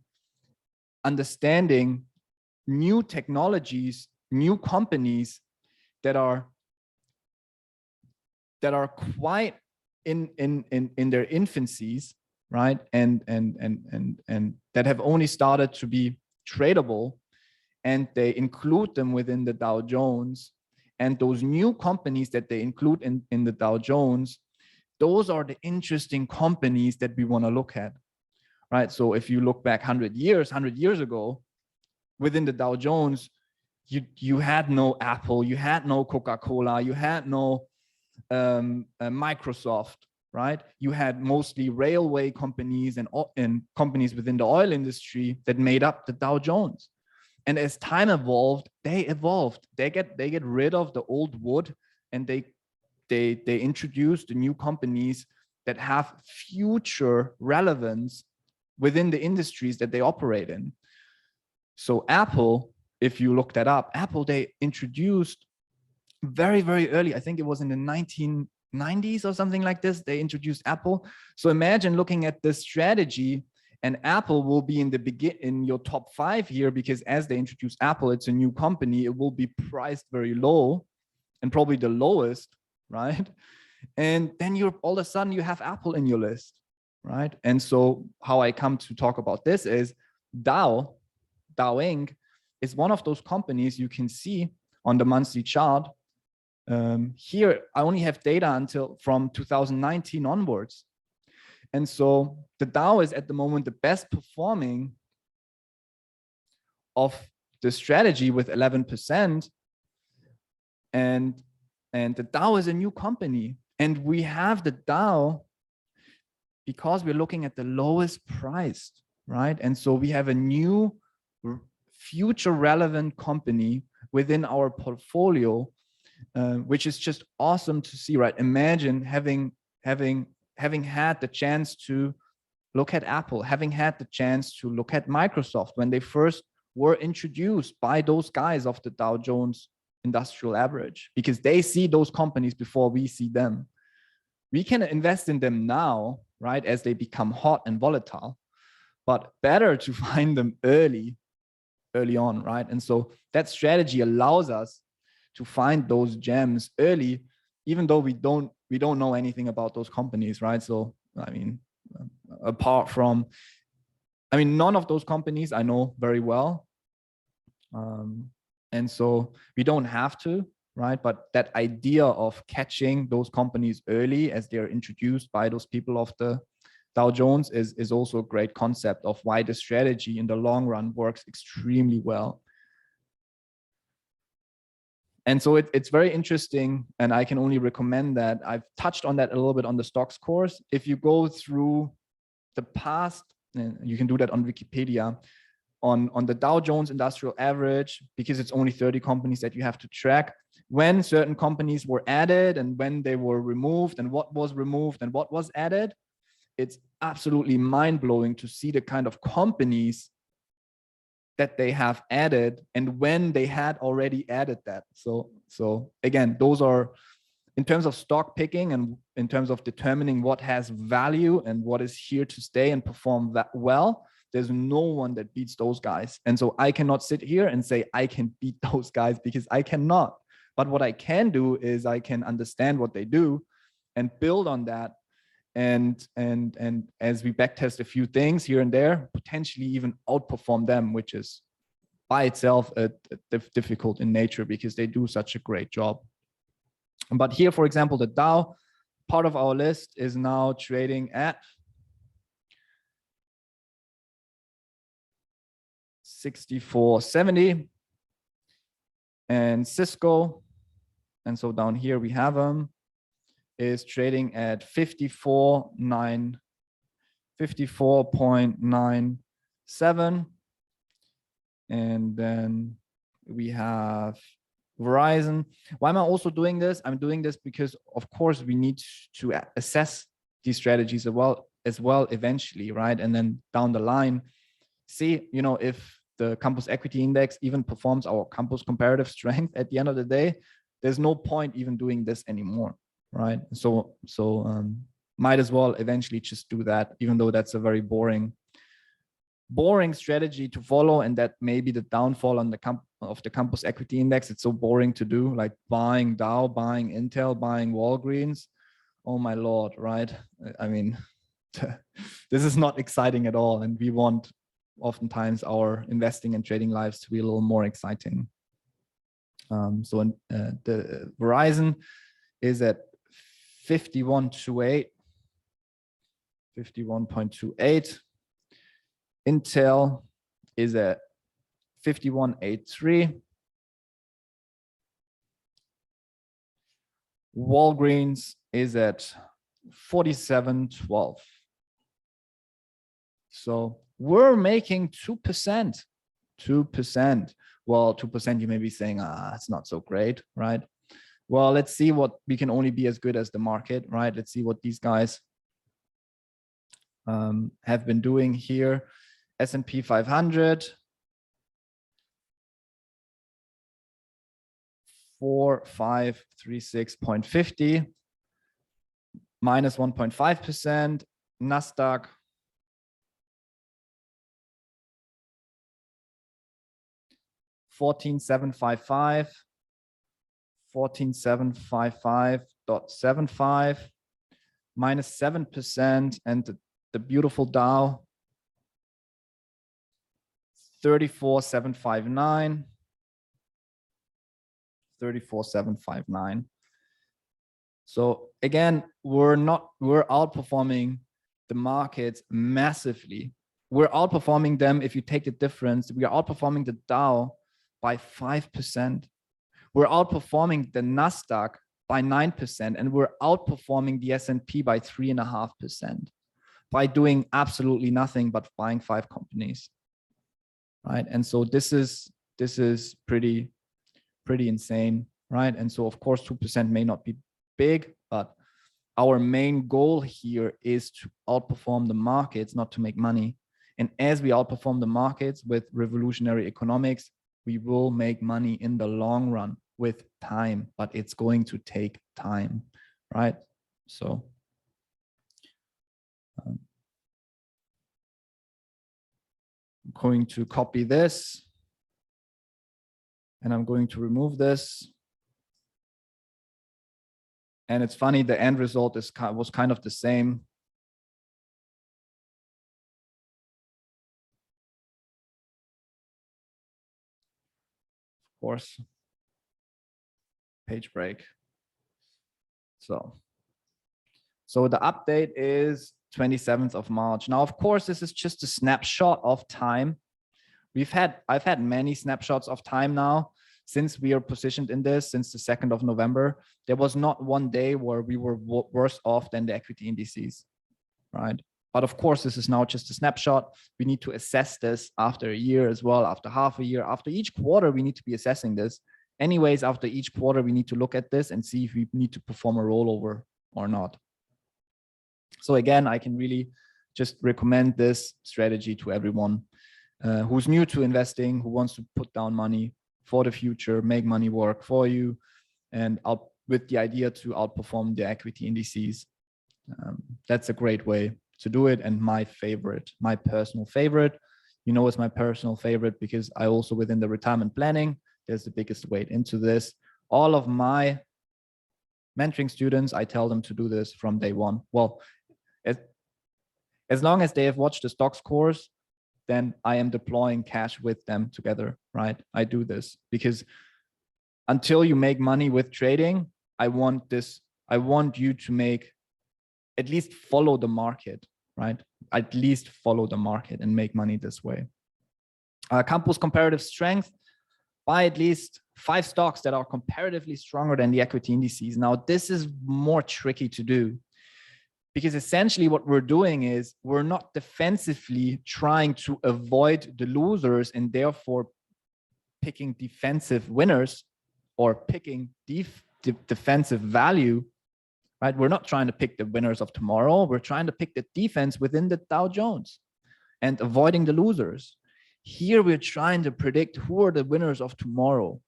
understanding new technologies, new companies that are quite in their infancies, right? And that have only started to be tradable, and they include them within the Dow Jones. And those new companies that they include in the Dow Jones, those are the interesting companies that we want to look at, right? So if you look back 100 years ago, within the Dow Jones, you had no Apple, you had no Coca-Cola, you had no Microsoft, right? You had mostly railway companies and companies within the oil industry that made up the Dow Jones. And as time evolved, they evolved. They get rid of the old wood, and they introduce the new companies that have future relevance within the industries that they operate in. So Apple, if you look that up, Apple, they introduced very, very early, I think it was in the 1990s or something like this, they introduced Apple. So imagine looking at this strategy, and Apple will be in your top 5 here, because as they introduce Apple, it's a new company, it will be priced very low and probably the lowest, right? And then all of a sudden you have Apple in your list, right? And so how I come to talk about this is Dow Inc. is one of those companies you can see on the monthly chart. Here, I only have data from 2019 onwards. And so the Dow is at the moment the best performing of the strategy with 11%. And the Dow is a new company. And we have the Dow because we're looking at the lowest priced, right? And so we have a new future relevant company within our portfolio, which is just awesome to see, right? Imagine having had the chance to look at Apple, having had the chance to look at Microsoft when they first were introduced by those guys of the Dow Jones Industrial Average, because they see those companies before we see them. We can invest in them now, right, as they become hot and volatile, but better to find them early on, right? And so that strategy allows us to find those gems early, even though we don't know anything about those companies, right? So, I mean, apart from, none of those companies I know very well. And so we don't have to, right? But that idea of catching those companies early as they're introduced by those people of the Dow Jones is also a great concept of why the strategy in the long run works extremely well. And so it's very interesting, and I can only recommend that. I've touched on that a little bit on the stocks course. If you go through the past, and you can do that on Wikipedia, on the Dow Jones Industrial Average, because it's only 30 companies that you have to track, when certain companies were added and when they were removed and what was removed and what was added. It's absolutely mind-blowing to see the kind of companies that they have added and when they had already added that. So again, those are, in terms of stock picking and in terms of determining what has value and what is here to stay and perform that well, there's no one that beats those guys. And so I cannot sit here and say I can beat those guys, because I cannot. But what I can do is I can understand what they do and build on that. And as we backtest a few things here and there, potentially even outperform them, which is by itself difficult in nature because they do such a great job. But here, for example, the Dow, part of our list, is now trading at 64.70, and Cisco, and so down here we have them, is trading at 54.97, and then we have Verizon. Why am I also doing this? I'm doing this because, of course, we need to assess these strategies as well eventually, right? And then down the line, see, you know, if the Campus Equity Index even performs our Campus Comparative Strength at the end of the day, there's no point even doing this anymore, right? So might as well eventually just do that, even though that's a very boring strategy to follow, and that may be the downfall on the Campus Equity Index. It's so boring to do, like buying Dow, buying Intel, buying Walgreens. Oh my Lord, right? I mean, this is not exciting at all, and we want oftentimes our investing and trading lives to be a little more exciting. The Verizon is at 51.28. Intel is at 51.83. Walgreens is at 47.12. So we're making 2%. 2%. Well, 2%, you may be saying, it's not so great, right? Well, let's see what we can only be as good as the market, right? Let's see what these guys have been doing here. S&P 500, 4536.50, minus 1.5%. Nasdaq, 14,755, 14,755.75, minus 7%, and the beautiful Dow, 34,759, 34,759. So again, we're outperforming the markets massively. We're outperforming them. If you take the difference, we are outperforming the Dow by 5%. We're outperforming the Nasdaq by 9%, and we're outperforming the S&P by 3.5% by doing absolutely nothing but buying 5 companies, right? And so this is pretty insane, right? And so of course 2% may not be big, but our main goal here is to outperform the markets, not to make money. And as we outperform the markets with revolutionary economics, we will make money in the long run with time, but it's going to take time, right? So I'm going to copy this, and I'm going to remove this. And it's funny, the end result was kind of the same. Of course, page break. So the update is 27th of March. Now, of course, this is just a snapshot of time. I've had many snapshots of time now since we are positioned in this, since the 2nd of November. There was not one day where we were worse off than the equity indices, right? But of course, this is now just a snapshot. We need to assess this after a year as well, after half a year, after each quarter, we need to be assessing this. Anyways, after each quarter, we need to look at this and see if we need to perform a rollover or not. So again, I can really just recommend this strategy to everyone who's new to investing, who wants to put down money for the future, make money work for you, and with the idea to outperform the equity indices. That's a great way to do it. And my personal favorite, is my personal favorite because I also, within the retirement planning, there's the biggest weight into this. All of my mentoring students, I tell them to do this from day one. Well, as long as they have watched the stocks course, then I am deploying cash with them together, right? I do this because until you make money with trading, I want you to at least follow the market, right? At least follow the market and make money this way. Campus comparative strength, buy at least 5 stocks that are comparatively stronger than the equity indices. Now, this is more tricky to do because essentially what we're doing is we're not defensively trying to avoid the losers and therefore picking defensive winners or picking defensive value, right? We're not trying to pick the winners of tomorrow. We're trying to pick the defense within the Dow Jones and avoiding the losers. Here, we're trying to predict who are the winners of tomorrow.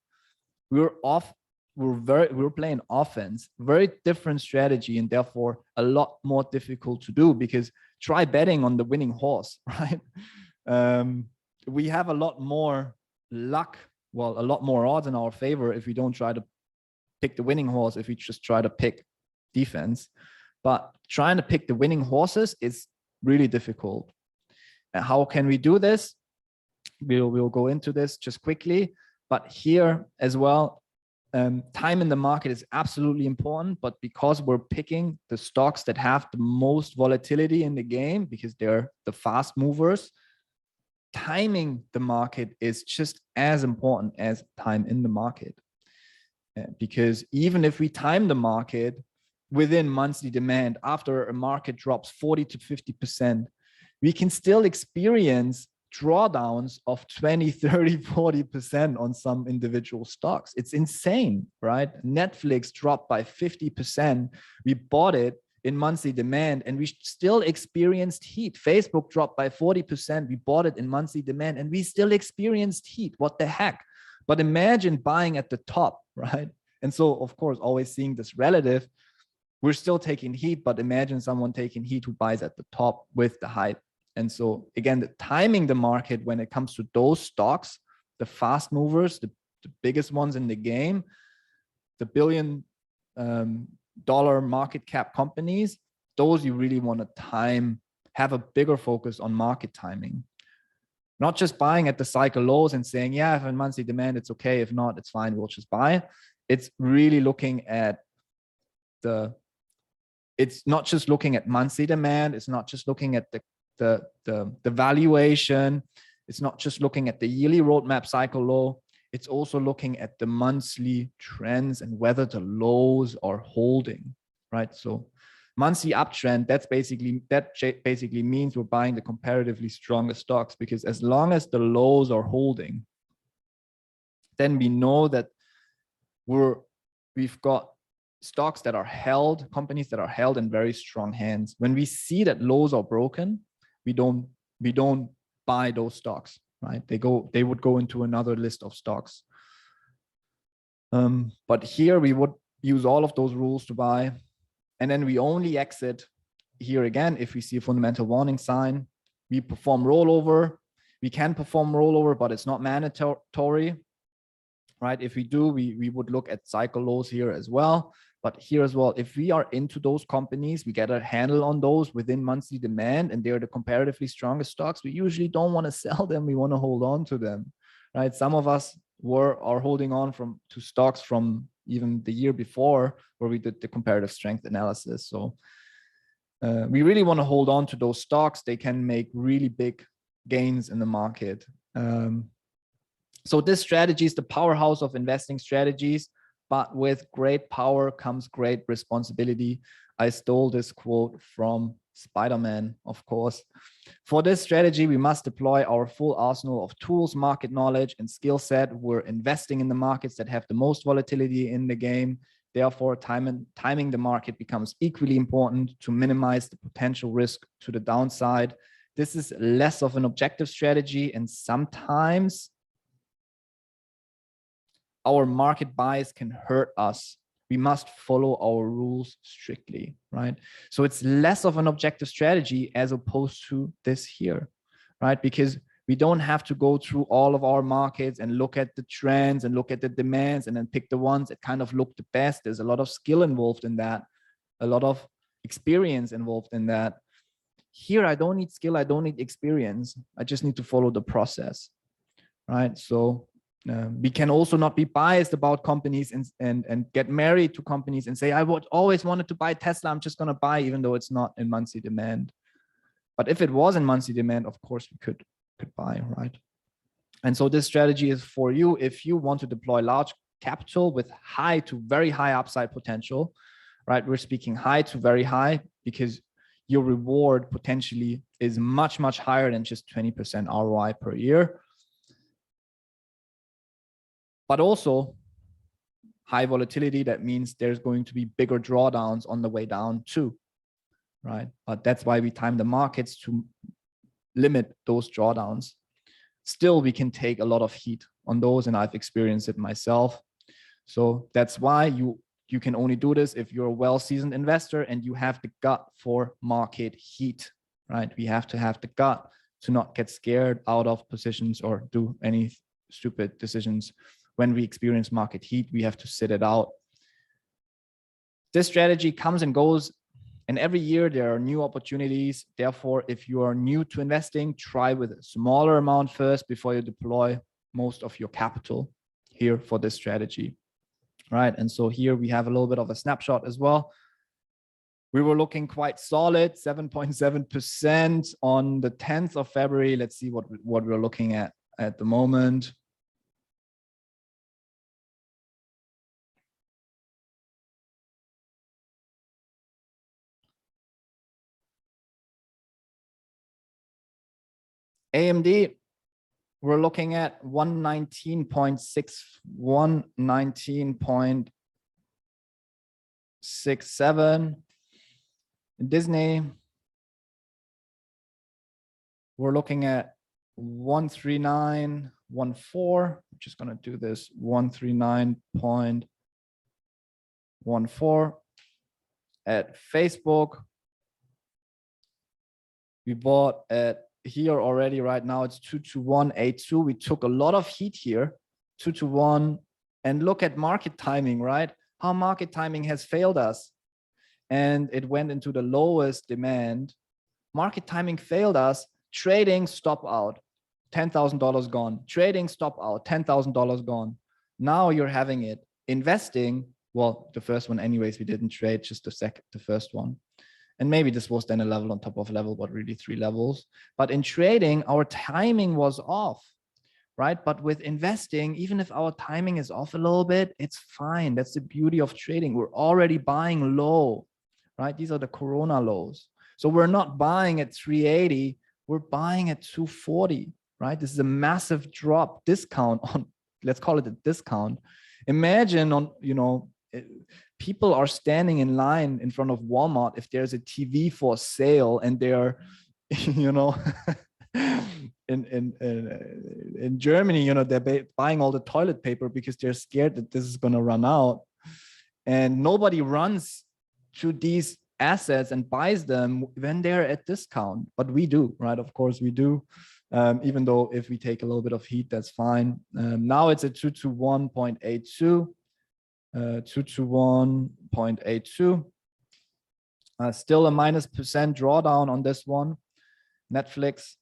We're playing offense, very different strategy, and therefore a lot more difficult to do because try betting on the winning horse, right? We have a lot more luck, a lot more odds in our favor if we don't try to pick the winning horse, if we just try to pick defense. But trying to pick the winning horses is really difficult. And how can we do this? We'll go into this just quickly, but here as well, time in the market is absolutely important, but because we're picking the stocks that have the most volatility in the game, because they're the fast movers, timing the market is just as important as time in the market. Because even if we time the market within monthly demand, after a market drops 40 to 50%, we can still experience drawdowns of 20, 30, 40% on some individual stocks. It's insane, right? Netflix dropped by 50%. We bought it in monthly demand and we still experienced heat. Facebook dropped by 40%. We bought it in monthly demand and we still experienced heat. What the heck? But imagine buying at the top, right? And so, of course, always seeing this relative, we're still taking heat, but imagine someone taking heat who buys at the top with the hype. And so again, the timing the market when it comes to those stocks, the fast movers, the biggest ones in the game, the $1 billion market cap companies, those you really want to time, have a bigger focus on market timing. Not just buying at the cycle lows and saying, yeah, if in monthly demand, it's okay. If not, it's fine. We'll just buy. It's really looking at it's not just looking at monthly demand. It's not just looking at the valuation. It's not just looking at the yearly roadmap cycle low. It's also looking at the monthly trends and whether the lows are holding, right? So monthly uptrend, that basically means we're buying the comparatively strongest stocks, because as long as the lows are holding, then we know that we've got stocks that are held, companies that are held in very strong hands. When we see that lows are broken, we don't buy those stocks, right? They would go into another list of stocks. But here we would use all of those rules to buy, and then we only exit here again if we see a fundamental warning sign. We perform rollover. We can perform rollover, but it's not mandatory, right? If we do, we would look at cycle lows here as well. But here as well, if we are into those companies, we get a handle on those within monthly demand, and they're the comparatively strongest stocks, we usually don't want to sell them. We want to hold on to them, right? Some of us are holding on to stocks from even the year before where we did the comparative strength analysis. So we really want to hold on to those stocks. They can make really big gains in the market. So this strategy is the powerhouse of investing strategies. but with great power comes great responsibility. I stole this quote from Spider-Man, of course. For this strategy, we must deploy our full arsenal of tools, market knowledge, and skill set. We're investing in the markets that have the most volatility in the game. Therefore, timing the market becomes equally important to minimize the potential risk to the downside. This is less of an objective strategy, and sometimes our market bias can hurt us. We must follow our rules strictly, right? So it's less of an objective strategy as opposed to this here, right? Because we don't have to go through all of our markets and look at the trends and look at the demands and then pick the ones that kind of look the best. There's a lot of skill involved in that, a lot of experience involved in that. Here, I don't need skill, I don't need experience. I just need to follow the process, right? So we can also not be biased about companies and get married to companies and say, I would always wanted to buy Tesla, I'm just going to buy, even though it's not in monthly demand. But if it was in monthly demand, of course, we could buy, right? And so this strategy is for you if you want to deploy large capital with high to very high upside potential, right? We're speaking high to very high because your reward potentially is much, much higher than just 20% ROI per year. But also high volatility, that means there's going to be bigger drawdowns on the way down too, right? But that's why we time the markets to limit those drawdowns. Still, we can take a lot of heat on those, and I've experienced it myself. So that's why you can only do this if you're a well-seasoned investor and you have the gut for market heat, right? We have to have the gut to not get scared out of positions or do any stupid decisions. When we experience market heat, we have to sit it out. This strategy comes and goes, and every year there are new opportunities. Therefore, if you are new to investing, try with a smaller amount first before you deploy most of your capital here for this strategy, right? And so here we have a little bit of a snapshot as well. We were looking quite solid, 7.7% on the 10th of February. Let's see what we're looking at the moment. AMD, we're looking at 119.6, 119.67. Disney, we're looking at 139.14. I'm just going to do this 139.14. At Facebook, we bought at here already. Right now it's 22182. We took a lot of heat here, 221, and look at market timing, right? How market timing has failed us, and it went into the lowest demand. Market timing failed us. Trading, stop out, $10,000 gone. Trading, stop out, $10,000 gone. Now you're having it. Investing, well, the first one anyways, we didn't trade, just the first one. And maybe this was then a level on top of level, but really 3 levels. But in trading, our timing was off, right? But with investing, even if our timing is off a little bit, it's fine. That's the beauty of trading. We're already buying low, right? These are the Corona lows. So we're not buying at 380, we're buying at 240, right? This is a massive drop, discount on, let's call it a discount. Imagine on, people are standing in line in front of Walmart if there's a TV for sale and they're, in Germany, they're buying all the toilet paper because they're scared that this is going to run out. And nobody runs to these assets and buys them when they're at discount, but we do, right? Of course we do. Even though if we take a little bit of heat, that's fine. Now it's at 221.82. 221.82. Still a -% drawdown on this one. Netflix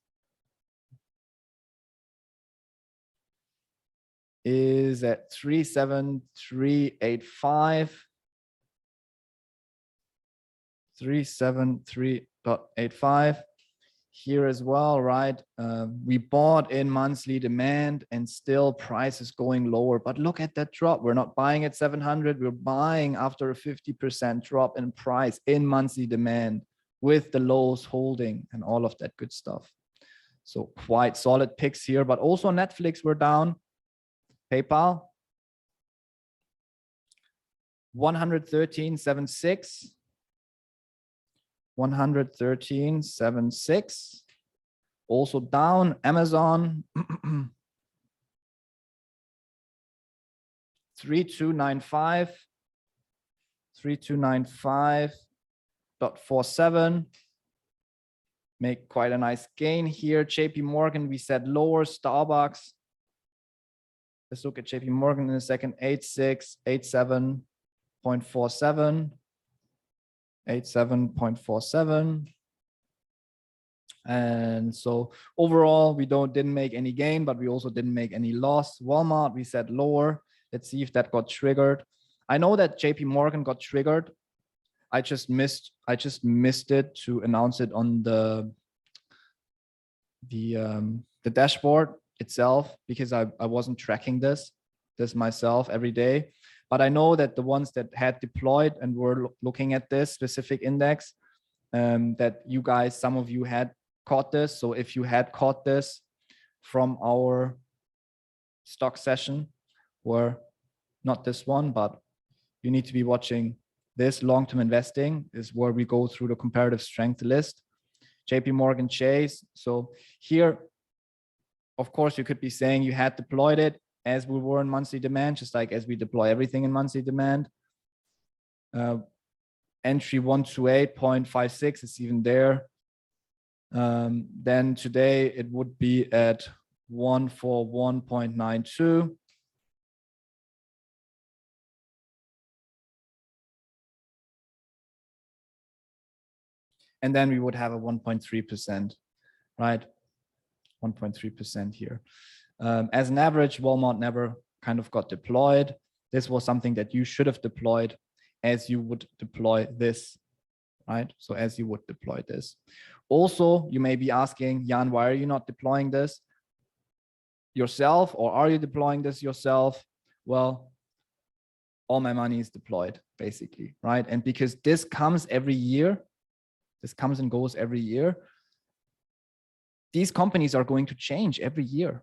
is at 373.85. 373.85. here as well, right? We bought in monthly demand and still price is going lower, but look at that drop. We're not buying at 700. We're buying after a 50% drop in price in monthly demand with the lows holding and all of that good stuff. So quite solid picks here, but also Netflix, we're down. PayPal, 113.76. 113.76. Also down. Amazon, 3295. 3295.47. Make quite a nice gain here. JP Morgan, we said lower. Starbucks. Let's look at JP Morgan in a second. 8687.47. 87.47. And so overall, we didn't make any gain, but we also didn't make any loss. Walmart, we said lower. Let's see if that got triggered. I know that JP Morgan got triggered. I just missed it to announce it on the dashboard itself, because I wasn't tracking this myself every day. But I know that the ones that had deployed and were looking at this specific index, that you guys, some of you had caught this. So if you had caught this from our stock session, or not this one, but you need to be watching this. Long-term investing is where we go through the comparative strength list. JP Morgan Chase. So here, of course, you could be saying you had deployed it as we were in monthly demand, just like as we deploy everything in monthly demand. Entry 128.56 is even there. Then today it would be at 141.92. And then we would have a 1.3%, right? 1.3% here. As an average, Walmart never kind of got deployed. This was something that you should have deployed as you would deploy this, right? So as you would deploy this. Also, you may be asking, Jan, why are you not deploying this yourself, or are you deploying this yourself? Well, all my money is deployed, basically, right? And because this comes every year, this comes and goes every year, these companies are going to change every year.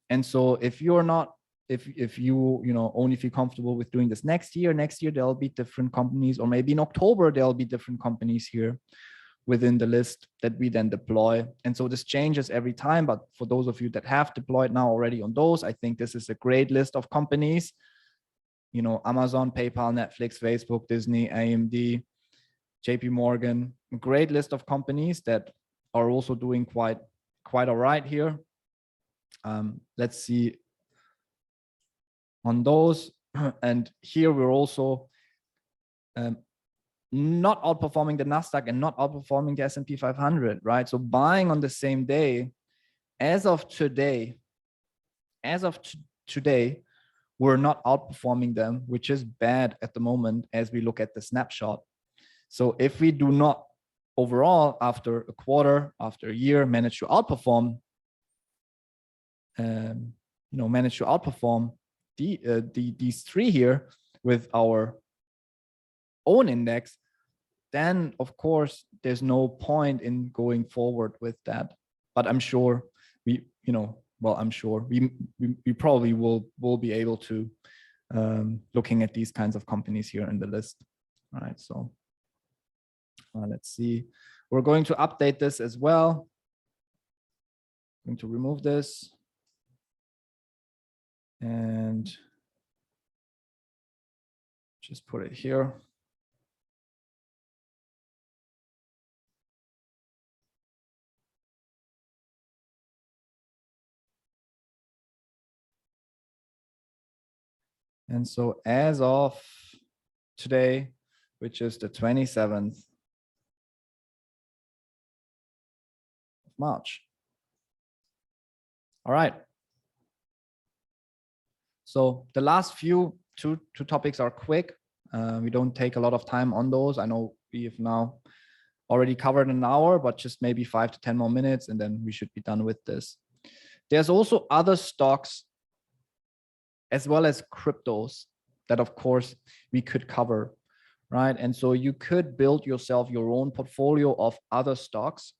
And so if you're not, if you only feel comfortable with doing this next year there'll be different companies, or maybe in October there'll be different companies here within the list that we then deploy. And so this changes every time. But for those of you that have deployed now already on those, I think this is a great list of companies. Amazon, PayPal, Netflix, Facebook, Disney, AMD, JP Morgan, a great list of companies that are also doing quite all right here. Let's see on those. And here we're also not outperforming the Nasdaq and not outperforming the S&P 500, right? So buying on the same day, as of today, we're not outperforming them, which is bad at the moment as we look at the snapshot. So if we do not overall, after a quarter, after a year, manage to outperform, these three here with our own index, then of course there's no point in going forward with that. But I'm sure we probably will be able to, looking at these kinds of companies here in the list. All right, so let's see. We're going to update this as well. I'm going to remove this and just put it here. And so as of today, which is the 27th of March. All right. So the last two topics are quick. We don't take a lot of time on those. I know we have now already covered an hour, but just maybe 5 to 10 more minutes, and then we should be done with this. There's also other stocks as well as cryptos that, of course, we could cover, right? And so you could build yourself your own portfolio of other stocks.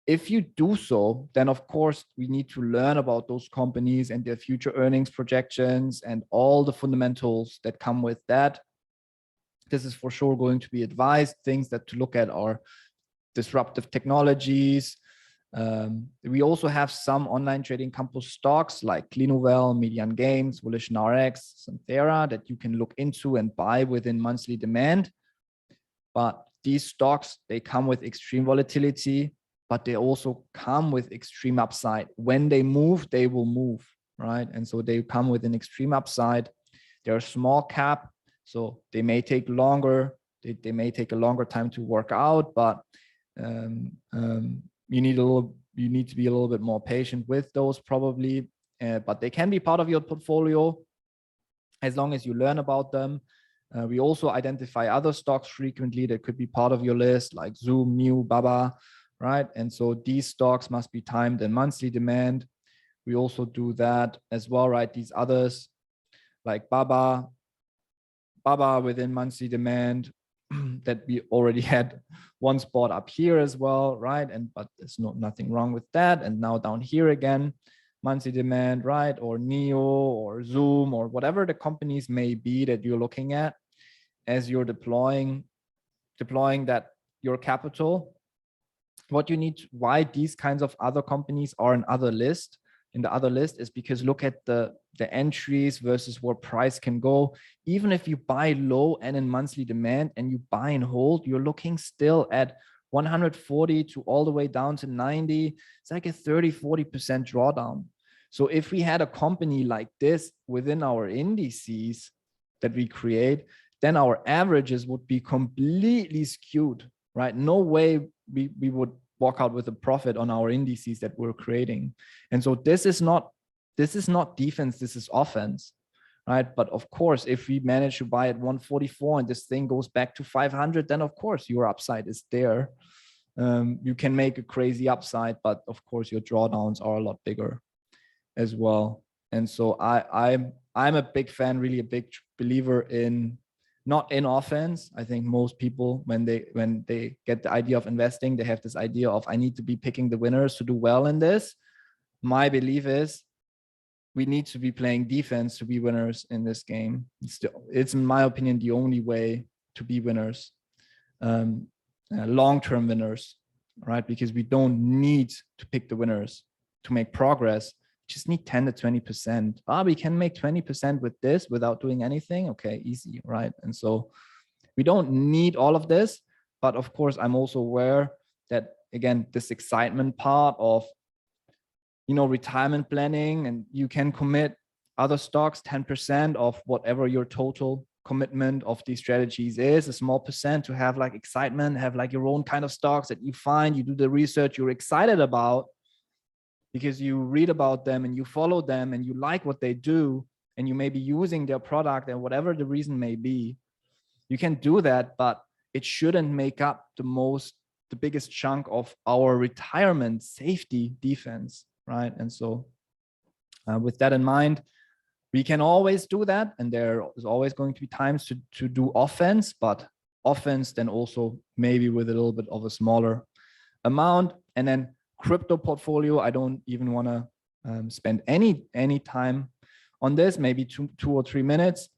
If you do so, then of course we need to learn about those companies and their future earnings projections and all the fundamentals that come with that. This is for sure going to be advised. Things that to look at are disruptive technologies. We also have some online trading campus stocks like Clinuvel, Median Games, VolitionRx, Synthera that you can look into and buy within monthly demand. But these stocks, they come with extreme volatility, but they also come with extreme upside. When they move, they will move, right? And so they come with an extreme upside. They're small cap, so they may take longer. They may take a longer time to work out, but you need to be a little bit more patient with those probably, but they can be part of your portfolio as long as you learn about them. We also identify other stocks frequently that could be part of your list, like Zoom, New, Baba, right? And so these stocks must be timed in monthly demand. We also do that as well, right? These others like Baba within monthly demand that we already had one spot up here as well, right? But there's nothing wrong with that. And now down here again, monthly demand, right? Or Neo or Zoom or whatever the companies may be that you're looking at as you're deploying that your capital. What you need, why these kinds of other companies are in the other list is because look at the entries versus where price can go. Even if you buy low and in monthly demand and you buy and hold, you're looking still at 140 to all the way down to 90. It's like a 30-40% drawdown. So if we had a company like this within our indices that we create, then our averages would be completely skewed, right? No way we would walk out with a profit on our indices that we're creating. And so this is not defense, this is offense, right? But of course, if we manage to buy at 144 and this thing goes back to 500, then of course your upside is there. You can make a crazy upside, but of course your drawdowns are a lot bigger as well. And so I'm a big fan, really a big believer in not in offense. I think most people, when they get the idea of investing, they have this idea of, I need to be picking the winners to do well in this. My belief is we need to be playing defense to be winners in this game. It's in my opinion, the only way to be winners, long-term winners, right? Because we don't need to pick the winners to make progress. Just need 10 to 20%. We can make 20% with this without doing anything. Okay, easy, right? And so we don't need all of this, but of course, I'm also aware that, again, this excitement part of, retirement planning, and you can commit other stocks, 10% of whatever your total commitment of these strategies is, a small percent to have like excitement, have like your own kind of stocks that you find, you do the research you're excited about, because you read about them and you follow them and you like what they do and you may be using their product and whatever the reason may be, you can do that, but it shouldn't make up the biggest chunk of our retirement safety defense, right? And so with that in mind, we can always do that. And there is always going to be times to do offense, but offense then also maybe with a little bit of a smaller amount. And then crypto portfolio, I don't even want to spend any time on this, maybe two or 3 minutes.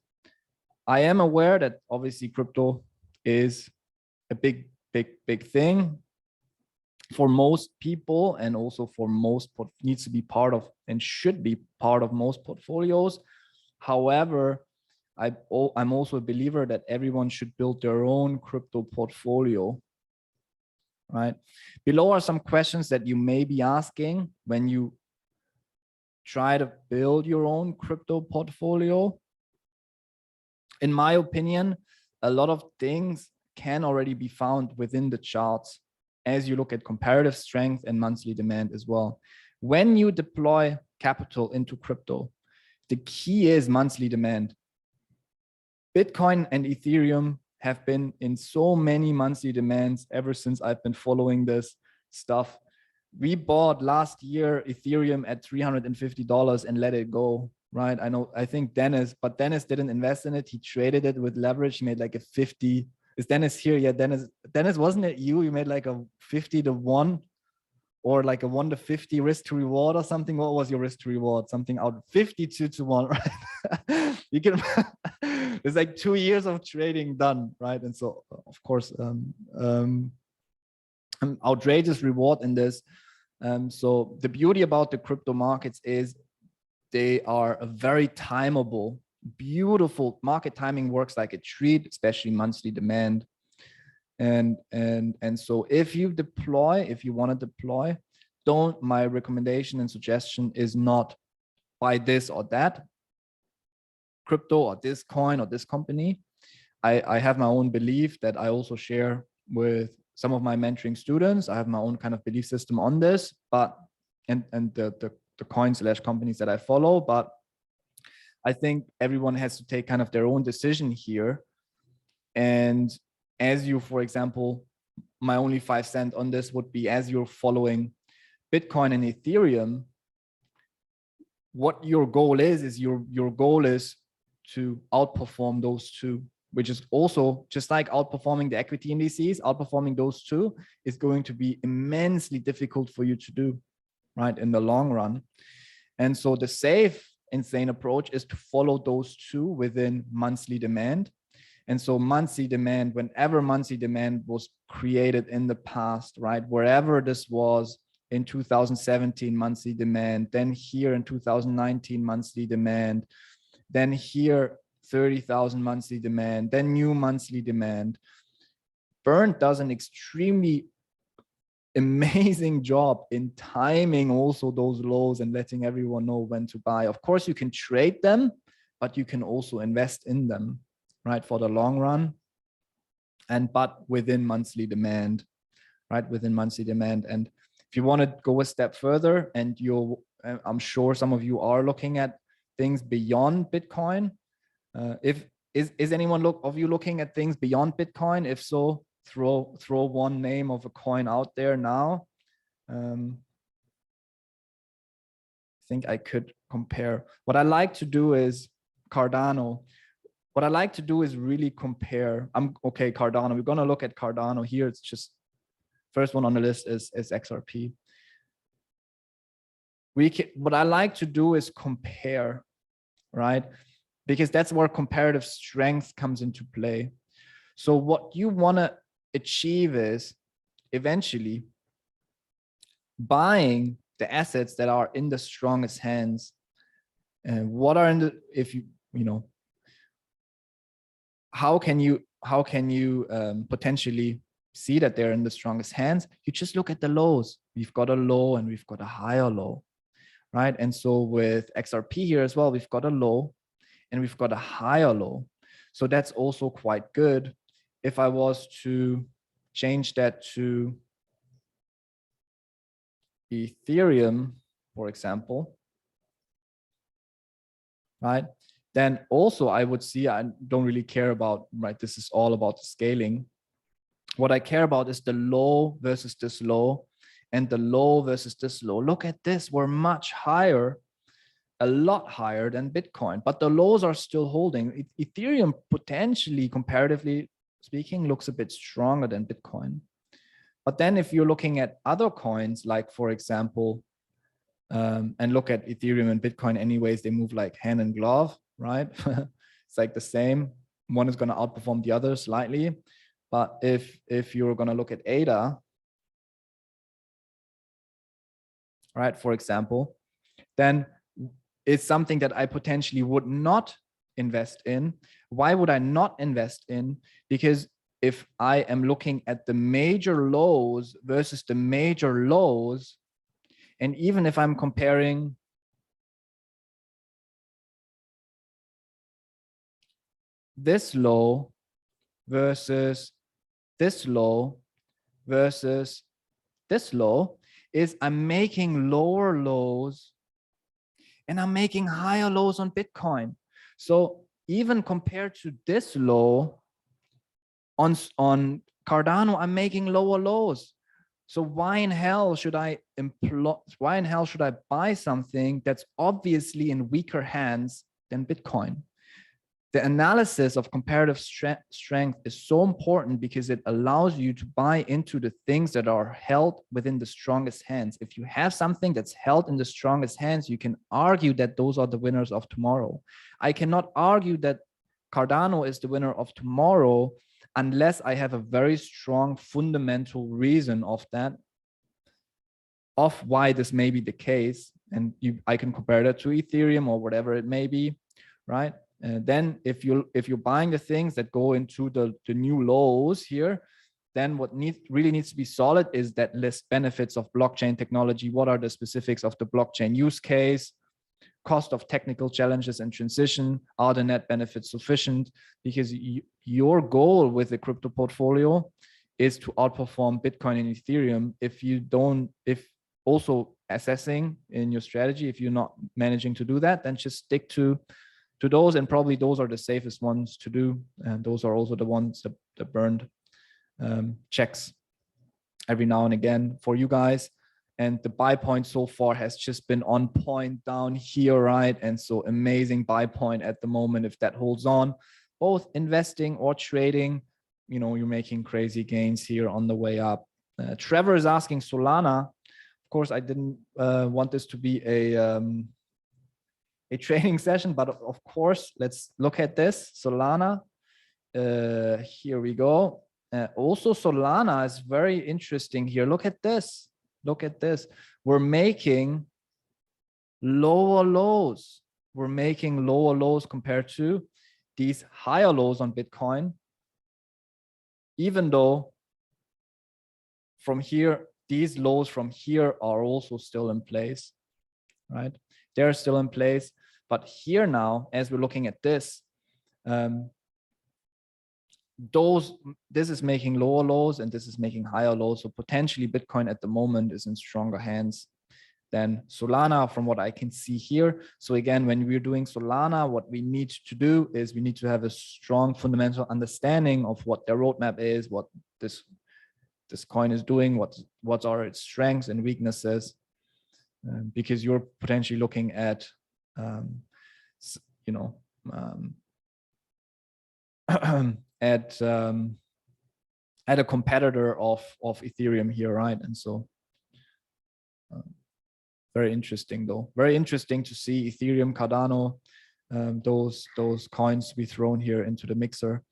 I am aware that obviously crypto is a big thing for most people, and also for most needs to be part of and should be part of most portfolios. However, I'm also a believer that everyone should build their own crypto portfolio. Right. Below are some questions that you may be asking when you try to build your own crypto portfolio. In my opinion, a lot of things can already be found within the charts as you look at comparative strength and monthly demand as well. When you deploy capital into crypto, the key is monthly demand. Bitcoin and Ethereum have been in so many monthly demands ever since I've been following this stuff. We bought last year Ethereum at $350 and let it go, right? I think Dennis, but Dennis didn't invest in it. He traded it with leverage. He made like a 50. Is Dennis here? Yeah, Dennis, wasn't it you? You made like a 50 to 1 or like a 1 to 50 risk to reward or something. What was your risk to reward? Something out 52 to 1, right? You can, it's like 2 years of trading done, right? And so of course, an outrageous reward in this. So the beauty about the crypto markets is they are a very timeable, beautiful market. Timing works like a treat, especially monthly demand. And so if you want to deploy, my recommendation and suggestion is not buy this or that crypto or this coin or this company. I have my own belief that I also share with some of my mentoring students. I have my own kind of belief system on this, but and the coins / companies that I follow, but I think everyone has to take kind of their own decision here. And as you, for example, my only 5 cents on this would be, as you're following Bitcoin and Ethereum, what your goal is your goal is to outperform those two, which is also just like outperforming the equity indices. Outperforming those two is going to be immensely difficult for you to do, right, in the long run. And so the safe, insane approach is to follow those two within monthly demand. And so monthly demand, whenever monthly demand was created in the past, right, wherever this was in 2017 monthly demand, then here in 2019 monthly demand, then here 30,000 monthly demand, then new monthly demand. Bernd does an extremely amazing job in timing also those lows and letting everyone know when to buy. Of course, you can trade them, but you can also invest in them, right, for the long run. But within monthly demand, right, within monthly demand. And if you want to go a step further, and I'm sure some of you are looking at things beyond Bitcoin. Is anyone of you looking at things beyond Bitcoin? If so, throw one name of a coin out there now. I think I could compare. What I like to do is Cardano. What I like to do is really compare. Cardano. We're going to look at Cardano here. It's just first one on the list is XRP. What I like to do is compare, right? Because that's where comparative strength comes into play. So what you want to achieve is eventually buying the assets that are in the strongest hands. And what are in the, if you know, how can you potentially see that they're in the strongest hands? You just look at the lows. We've got a low and we've got a higher low, right? And so with XRP here as well, we've got a low and we've got a higher low. So that's also quite good. If I was to change that to Ethereum, for example, right? Then also I would see, I don't really care about, right? This is all about the scaling. What I care about is the low versus this low and the low versus this low. Look at this, we're much higher, a lot higher than Bitcoin, but the lows are still holding. Ethereum potentially, comparatively speaking, looks a bit stronger than Bitcoin. But then if you're looking at other coins, like for example, and look at Ethereum and Bitcoin anyways, they move like hand and glove, right? It's like the same. One is going to outperform the other slightly. But if you're going to look at ADA, right, for example, then it's something that I potentially would not invest in. Why would I not invest in? Because if I am looking at the major lows versus the major lows, and even if I'm comparing this low versus this low versus this low, is I'm making lower lows and I'm making higher lows on Bitcoin. So even compared to this low, On Cardano, I'm making lower lows. So why in hell should I buy something that's obviously in weaker hands than Bitcoin? The analysis of comparative strength is so important because it allows you to buy into the things that are held within the strongest hands. If you have something that's held in the strongest hands, you can argue that those are the winners of tomorrow. I cannot argue that Cardano is the winner of tomorrow unless I have a very strong fundamental reason of why this may be the case. And I can compare that to Ethereum or whatever it may be, right? Then if you're buying the things that go into the new lows here, then what really needs to be solid is that list benefits of blockchain technology. What are the specifics of the blockchain use case? Cost of technical challenges and transition. Are the net benefits sufficient? Because your goal with the crypto portfolio is to outperform Bitcoin and Ethereum. If also assessing in your strategy, if you're not managing to do that, then just stick to those, and probably those are the safest ones to do, and those are also the ones that burned checks every now and again for you guys. And the buy point so far has just been on point down here, right? And so amazing buy point at the moment. If that holds on, both investing or trading, you're making crazy gains here on the way up. Trevor is asking Solana. Of course, I didn't want this to be a training session, but of course, let's look at this. Solana, here we go. Also, Solana is very interesting here. Look at this. Look at this. We're making lower lows. We're making lower lows compared to these higher lows on Bitcoin, even though from here, these lows from here are also still in place, right? They're still in place. But here now, as we're looking at this, this is making lower lows and this is making higher lows. So potentially Bitcoin at the moment is in stronger hands than Solana from what I can see here. So again, when we're doing Solana, what we need to do is we need to have a strong fundamental understanding of what their roadmap is, what this coin is doing, what are its strengths and weaknesses, because you're potentially looking at at a competitor of Ethereum here, right? And so very interesting though. Very interesting to see Ethereum, Cardano, those coins be thrown here into the mixer.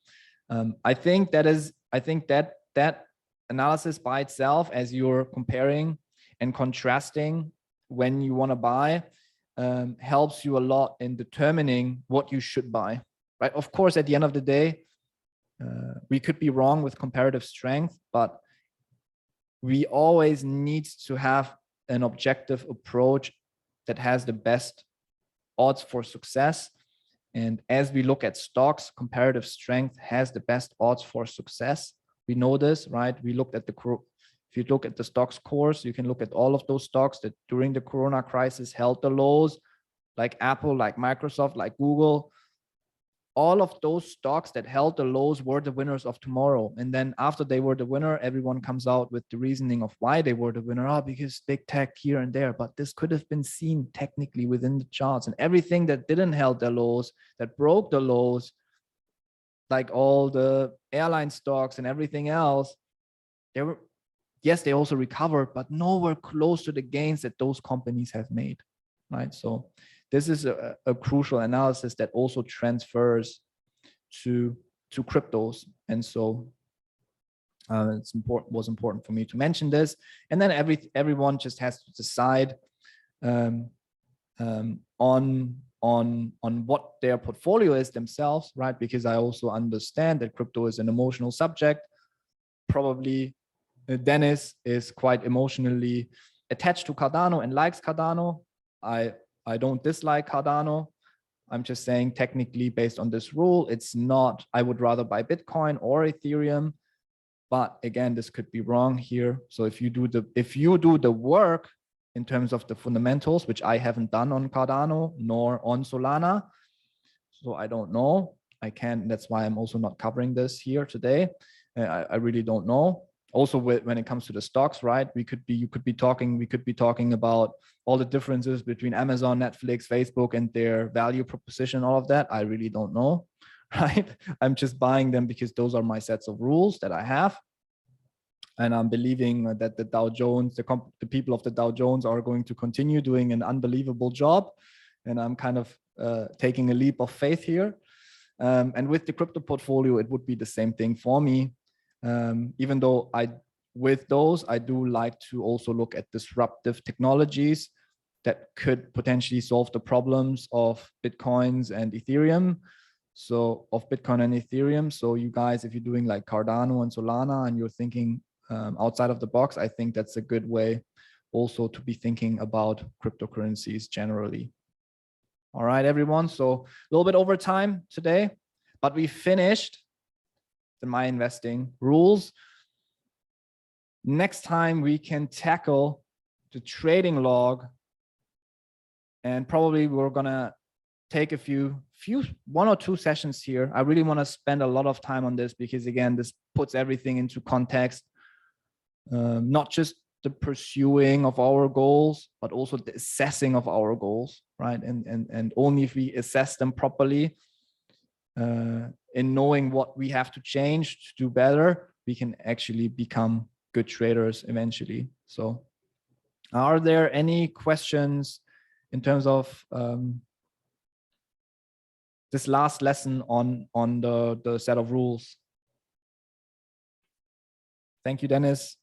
I think that analysis by itself, as you're comparing and contrasting when you want to buy, helps you a lot in determining what you should buy, right? Of course, at the end of the day, we could be wrong with comparative strength, but we always need to have an objective approach that has the best odds for success. And as we look at stocks, comparative strength has the best odds for success. We know this, right? We looked at if you look at the stocks course, you can look at all of those stocks that during the Corona crisis held the lows, like Apple, like Microsoft, like Google. All of those stocks that held the lows were the winners of tomorrow. And then after they were the winner, everyone comes out with the reasoning of why they were the winner. Oh, because big tech here and there. But this could have been seen technically within the charts, and everything that didn't held their lows, that broke the lows, like all the airline stocks and everything else, they also recovered, but nowhere close to the gains that those companies have made, right? So this is a crucial analysis that also transfers to cryptos. And so was important for me to mention this. And then everyone just has to decide on what their portfolio is themselves, right? Because I also understand that crypto is an emotional subject. Probably Dennis is quite emotionally attached to Cardano and likes Cardano. I don't dislike Cardano. I'm just saying technically based on this rule, it's not, I would rather buy Bitcoin or Ethereum. But again, this could be wrong here. So if you do the work in terms of the fundamentals, which I haven't done on Cardano nor on Solana, so I don't know, I can't. That's why I'm also not covering this here today. I really don't know. Also, when it comes to the stocks, right? We could be talking about all the differences between Amazon, Netflix, Facebook, and their value proposition, all of that. I really don't know, right? I'm just buying them because those are my sets of rules that I have. And I'm believing that the Dow Jones, the people of the Dow Jones are going to continue doing an unbelievable job. And I'm kind of taking a leap of faith here. And with the crypto portfolio, it would be the same thing for me. Even though with those, I do like to also look at disruptive technologies that could potentially solve the problems of Bitcoins and Ethereum. So you guys, if you're doing like Cardano and Solana and you're thinking outside of the box, I think that's a good way also to be thinking about cryptocurrencies generally. All right, everyone. So a little bit over time today, but we finished the My Investing rules. Next time we can tackle the trading log, and probably we're gonna take a one or two sessions here. I really want to spend a lot of time on this because again, this puts everything into context, not just the pursuing of our goals, but also the assessing of our goals, right? And only if we assess them properly, in knowing what we have to change to do better, we can actually become good traders eventually. So are there any questions in terms of this last lesson on the set of rules? Thank you, Dennis.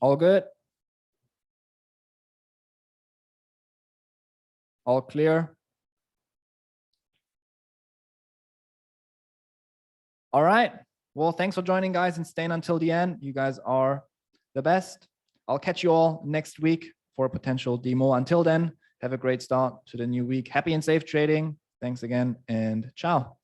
All good? All clear? All right. Well, thanks for joining, guys, and staying until the end. You guys are the best. I'll catch you all next week for a potential demo. Until then, have a great start to the new week. Happy and safe trading. Thanks again, and ciao.